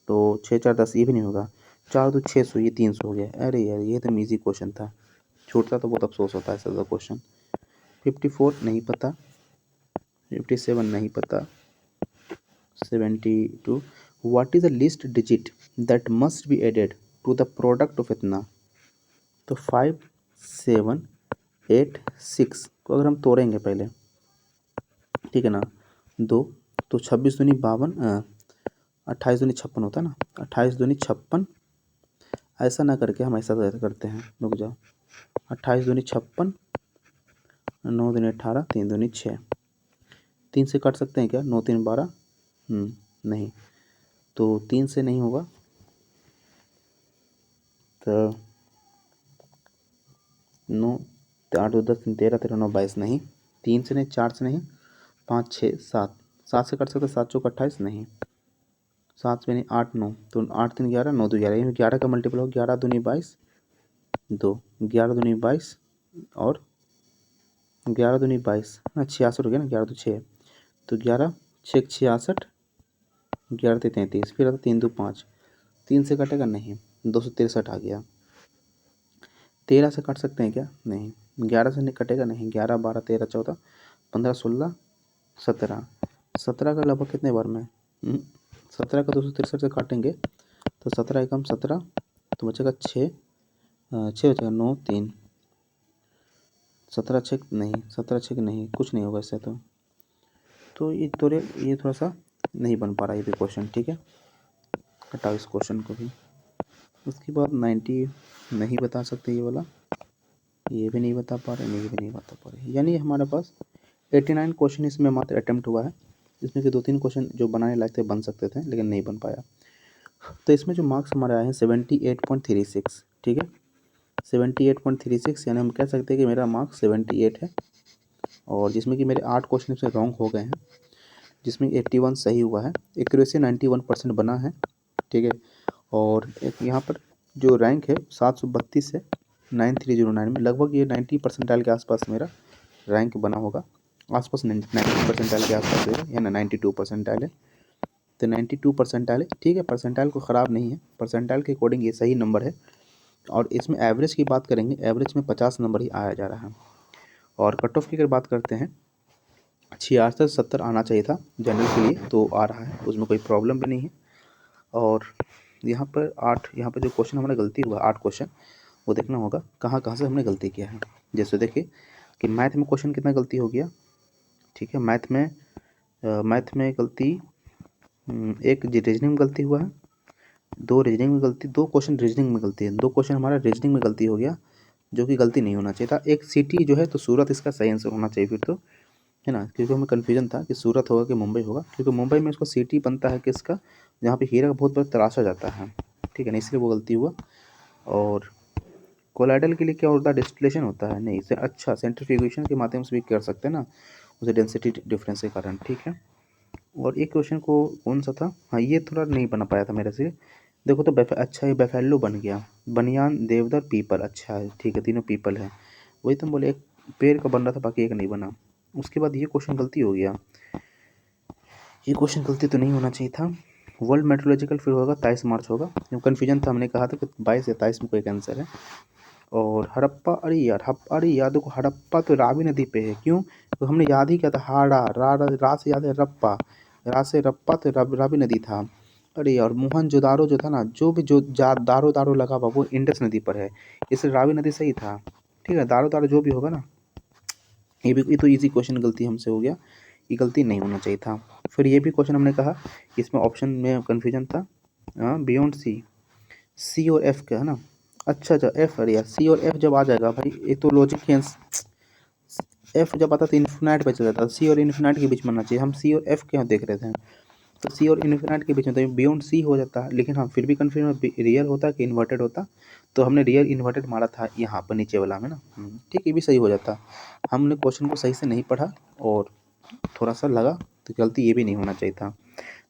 तो 6 4 10, ये भी नहीं होगा, 4 2 600, ये 300 हो गया। अरे यार ये तो ईजी क्वेश्चन था, छूटता तो बहुत अफसोस होता है ऐसा क्वेश्चन। 54 नहीं पता, 57 नहीं पता, 72 what is the least digit that must be added to the product of इतना? तो 5 7 8 6 को अगर हम तोड़ेंगे पहले, ठीक है ना, 2 तो 26 दूनी 52, 28 दूनी 56 होता है ना, 28 दूनी 56। ऐसा ना करके हम ऐसा करते हैं, रुक जाओ, 28 दूनी 56, 9 दूनी 18, 3 दूनी 6, 3 से काट सकते हैं क्या? 9 3 12, नहीं, तो 3 से नहीं होगा, तो 9 8 2 10 3 13 13 9 22 नहीं, 3 से नहीं, 4 से नहीं, 5 6 7, 7 से काट सकते, 7 चौक 28 नहीं, 7 से नहीं, 8 9, तो 8 3 11, 9 2 11, यानी 11 का मल्टीपल हो, 11 दूनी 22, 2 11 दूनी 22 और 11 दूनी 22, हाँ 66 हो गया ना, 11 तो 6, तो 11 6 66, 11 33, फिर आता 3 2 5, 3 से कटेगा नहीं, 263 आ गया। 13 से काट सकते हैं क्या? नहीं। 11 से नहीं कटेगा, नहीं, 11 12 13 14 15 16 17, 17 का लगभग कितने बार में? 17 का 263 से काटेंगे तो 17 एकम 17, तो बचेगा 6, 6 बचेगा 9 3, 17 6 नहीं, 17 6 नहीं, कुछ नहीं होगा इससे। तो ये थोड़ा सा नहीं बन पा रहा ये भी क्वेश्चन, ठीक है, हटाओ इस क्वेश्चन को भी। उसके बाद 90 नहीं बता सकते, ये वाला, ये भी नहीं बता पा रहे, ये भी नहीं बता पा रहे, यानी हमारे पास 89 क्वेश्चन इसमें मात्र अटेम्प्ट हुआ है। इसमें से 2-3 क्वेश्चन जो बनाने लायक थे, बन सकते थे, लेकिन नहीं बन पाया। तो इसमें जो मार्क्स हमारे आए हैं 78.36, ठीक है, 78.36, यानी हम कह सकते हैं कि मेरा मार्क्स 78 है, और जिसमें कि मेरे 8 क्वेश्चन इसमें रॉन्ग हो गए हैं, जिसमें 81 सही हुआ है, एक्यूरेसी 91% बना है, ठीक है। और एक यहाँ पर जो रैंक है 732 है 9309 में, लगभग ये 90 परसेंटाइल के आसपास मेरा रैंक बना होगा, आसपास 90 परसेंटाइल के आसपास है, या 92 परसेंटाइल है, तो 92 परसेंटाइल है, ठीक है, परसेंटाइल को ख़राब नहीं है, परसेंटाइल के अकॉर्डिंग ये सही नंबर है। और इसमें एवरेज की बात करेंगे, एवरेज में 50 नंबर ही आया जा रहा है। और कट ऑफ की अगर बात करते हैं, 66 से 70 आना चाहिए था जनरल के लिए, तो आ रहा है, उसमें कोई प्रॉब्लम भी नहीं है। और यहाँ पर 8, यहाँ पर जो क्वेश्चन हमारा गलती हुआ 8 क्वेश्चन, वो देखना होगा कहाँ कहाँ से हमने गलती किया है। जैसे देखिए कि मैथ में क्वेश्चन कितना गलती हो गया, ठीक है, मैथ में गलती, एक रीजनिंग में गलती हुआ है, 2 रीजनिंग में गलती, 2 क्वेश्चन रीजनिंग में गलती है, 2 क्वेश्चन हमारा रीजनिंग में गलती हो गया, जो कि गलती नहीं होना चाहिए था। एक सिटी जो है, तो सूरत इसका सही आंसर होना चाहिए फिर तो, है ना, क्योंकि हमें कन्फ्यूजन था कि सूरत होगा कि मुंबई होगा, क्योंकि मुंबई में इसको सिटी बनता है किसका, जहाँ पे हीरा का बहुत बड़ा तराशा जाता है, ठीक है ना, इसलिए वो गलती हुआ। और कोलाइडल के लिए क्या होता है? डिस्टिलेशन होता है, नहीं, इसे अच्छा सेंट्रीफ्यूगेशन के माध्यम से भी कर सकते हैं ना, उसे डेंसिटी डिफरेंस के कारण, ठीक है। और एक क्वेश्चन को कौन सा था, हाँ ये थोड़ा नहीं बना पाया था मेरे से, देखो तो अच्छा ये बेफेलो बन गया, बनियान देवदार पीपल, अच्छा है, ठीक है, तीनों पीपल है, वही तो हम बोले, एक पेड़ का बन रहा था, बाकी एक नहीं बना। उसके बाद ये क्वेश्चन गलती हो गया, ये क्वेश्चन गलती तो नहीं होना चाहिए था। वर्ल्ड मेट्रोलॉजिकल फिर होगा 23 मार्च होगा, कन्फ्यूजन था, हमने कहा था कि 22 या 23 में कोई एक आंसर है। और हड़प्पा, अरे यार देखो, हड़प्पा तो रावी नदी पे है, क्यों? तो हमने याद ही किया था, हाड़ा रा से याद है रप्पा, रा से रप्पा तो रावी नदी था। अरे यार मोहनजोदारो जो था ना, जो भी जो दारो दारो लगा हुआ वो इंडस नदी पर है, इसलिए रावी नदी सही था। ठीक है, दारो दारो जो भी होगा ना, ये तो इजी क्वेश्चन गलती हमसे हो गया, ये गलती नहीं होना चाहिए था। फिर ये भी क्वेश्चन हमने कहा, इसमें ऑप्शन में कन्फ्यूजन था, बियॉन्ड सी और एफ का है ना। अच्छा एफ, अरे यार सी और एफ जब आ जाएगा भाई, एक तो लॉजिक एफ जब आता था इन्फिनाइट पे चल जाता था, सी और इन्फिनाइट के बीच में आना चाहिए, हम सी और एफ के देख रहे थे, तो सी और इन्फिनाइट के बीच में, तो बियॉन्ड सी हो जाता, लेकिन हम फिर भी कन्फ्यूजन रियल होता कि इन्वर्टेड होता, तो हमने रियल इन्वर्टेड मारा था यहाँ पर नीचे वाला में ना। ठीक, ये भी सही हो जाता, हमने क्वेश्चन को सही से नहीं पढ़ा और थोड़ा सा लगा, तो गलती ये भी नहीं होना चाहिए था।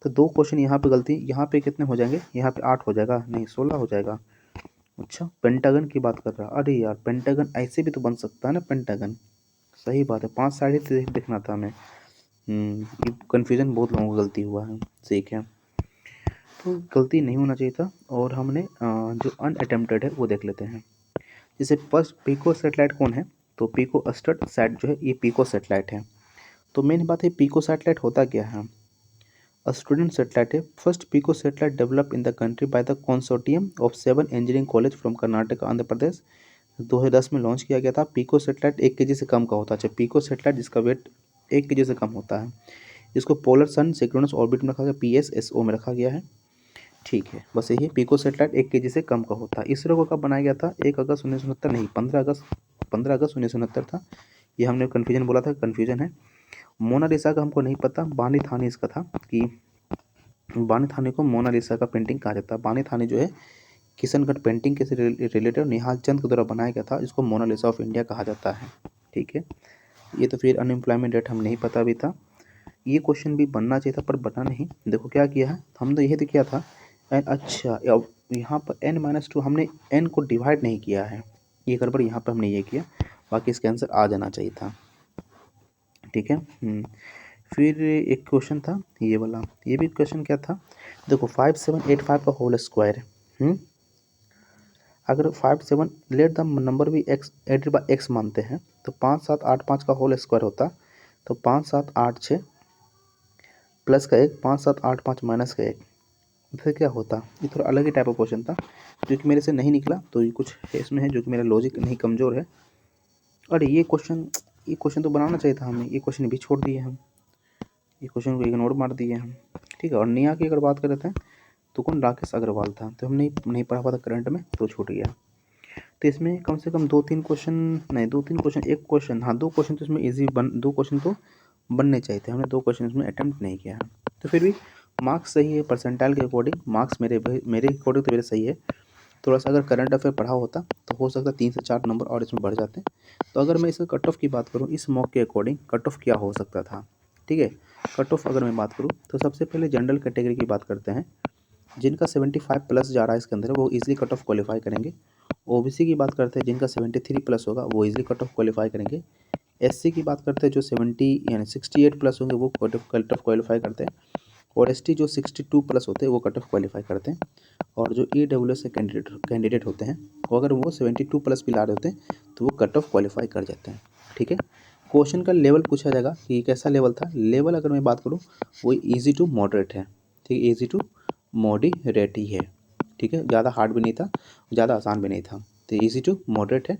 तो 2 क्वेश्चन यहाँ पे गलती, यहाँ पे कितने हो जाएंगे, यहाँ पे 8 हो जाएगा, नहीं 16 हो जाएगा। अच्छा, पेंटागन की बात कर रहा, अरे यार पेंटागन ऐसे भी तो बन सकता है ना पेंटागन, सही बात है, 5 साइड ही देखना था हमें। ये कन्फ्यूजन बहुत लोगों को गलती हुआ है, ठीक है, तो गलती नहीं होना चाहिए था। और हमने जो अनअटेम्प्टेड है वो देख लेते हैं। जैसे फर्स्ट पिको सेटेलाइट कौन है, तो पिको अस्टड सैट जो है ये पिको सेटेलाइट है। तो मेन बात है पिको सेटेलाइट होता क्या है, स्टूडेंट सेटेलाइट है। First pico satellite develop in the country by the consortium of 7 engineering college from Karnataka Andhra Pradesh, 2010 में लॉन्च किया गया था। पिको सेटेलाइट 1 kg से कम का होता है, अच्छा पिको सेटेलाइट जिसका वेट 1 kg से कम होता है, इसको पोलर सन सिंक्रोनस ऑर्बिट में रखा गया, PSSO में रखा गया है। ठीक है, बस यही पिको सेटेलाइट 1 kg से कम का होता है। इसरो को कब बनाया गया था, 1 अगस्त 1969 नहीं, 15 अगस्त 1969 था। ये हमने कन्फ्यूजन बोला था, कन्फ्यूजन है। मोनालिसा का हमको नहीं पता, बानी थानी इसका था कि बानी थानी को मोनालिसा का पेंटिंग कहा जाता है। बानी थानी जो है किशनगढ़ पेंटिंग के से रिलेटेड निहाल चंद के द्वारा बनाया गया था, इसको मोनालिसा ऑफ इंडिया कहा जाता है। ठीक है, ये तो फिर अनएम्प्लॉयमेंट रेट हम नहीं पता भी था, ये क्वेश्चन भी बनना चाहिए था पर बना नहीं। देखो क्या किया है, हम तो यही तो किया था अच्छा यहाँ पर n-2 हमने n को डिवाइड नहीं किया है, ये गड़बड़ यहाँ पर हमने ये किया, बाकी इसका आंसर आ जाना चाहिए था। ठीक है, फिर एक क्वेश्चन था ये वाला, ये भी क्वेश्चन क्या था, देखो 5785 का होल स्क्वायर, अगर 57 लेट द नंबर भी एक्स एडेड बाय एक्स मानते हैं, तो 5785 का होल स्क्वायर होता, तो 5786 प्लस का 1, 5785 माइनस का 1, फिर क्या होता। ये थोड़ा अलग ही टाइप ऑफ क्वेश्चन था, जो कि मेरे से नहीं निकला, तो ये कुछ इसमें है जो कि मेरा लॉजिक नहीं कमज़ोर है। अरे ये क्वेश्चन तो बनाना चाहिए था हमें, ये क्वेश्चन भी छोड़ दिए हम, ये क्वेश्चन को इग्नोर मार दिए हम। ठीक है, और नेहा की अगर बात कर रहे थे तो कौन, राकेश अग्रवाल था, तो हम नहीं पढ़ा पाता करंट में, तो छूट गया। तो इसमें कम से कम 2-3 क्वेश्चन, नहीं 2-3 क्वेश्चन, एक क्वेश्चन, हाँ 2 क्वेश्चन तो इसमें ईजी 2 क्वेश्चन तो बनने चाहिए थे, हमने 2 क्वेश्चन इसमें अटैम्प्ट नहीं किया है, तो फिर भी मार्क्स सही है। परसेंटाइल के अकॉर्डिंग मार्क्स मेरे अकॉर्डिंग तो मेरे सही है। थोड़ा सा अगर करंट अफेयर पढ़ा होता तो हो सकता है 3 से 4 नंबर और इसमें बढ़ जाते। तो अगर मैं इसका कट ऑफ की बात करूँ, इस मॉक के अकॉर्डिंग कट ऑफ क्या हो सकता था, ठीक है, कट ऑफ अगर मैं बात करूँ तो सबसे पहले जनरल कैटेगरी की बात करते हैं, जिनका 75 प्लस जा रहा है इसके अंदर वो इजीली कट ऑफ क्वालिफाई करेंगे। ओबीसी की बात करते हैं, जिनका 73 प्लस होगा वो इजीली कट ऑफ क्वालिफाई करेंगे। एससी की बात करते हैं, जो 70 यानी 68 प्लस होंगे वो कट ऑफ क्वालिफाई करते हैं, और एसटी जो 62 प्लस होते हैं वो कट ऑफ क्वालिफाई करते हैं, और जो ईडब्ल्यूएस के कैंडिडेट होते हैं वो अगर वो 72 प्लस भी ला रहे होते हैं तो वो कट ऑफ क्वालिफाई कर जाते हैं। ठीक है, क्वेश्चन का लेवल पूछा जाएगा कि कैसा लेवल था, लेवल अगर मैं बात करूँ वो ईजी टू मॉडरेट है, ठीक है, ईजी टू मॉडरेट ही है। ठीक है, ज़्यादा हार्ड भी नहीं था, ज़्यादा आसान भी नहीं था, तो ईजी टू मॉडरेट है।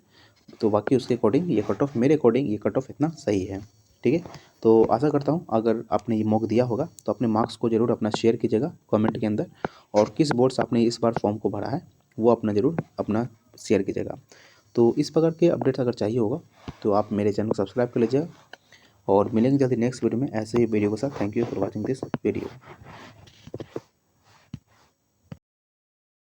तो बाकी उसके अकॉर्डिंग ये कट ऑफ, मेरे अकॉर्डिंग ये कट ऑफ इतना सही है। ठीक है, तो आशा करता हूँ अगर आपने ये मॉक दिया होगा तो अपने मार्क्स को ज़रूर अपना शेयर कीजिएगा कमेंट के अंदर, और किस बोर्ड से आपने इस बार फॉर्म को भरा है वो अपना ज़रूर अपना शेयर कीजिएगा। तो इस प्रकार के अपडेट्स अगर चाहिए होगा तो आप मेरे चैनल को सब्सक्राइब कर लीजिएगा, और मिलेंगे जल्दी नेक्स्ट वीडियो में ऐसे ही वीडियो के साथ। Thank you for watching this video.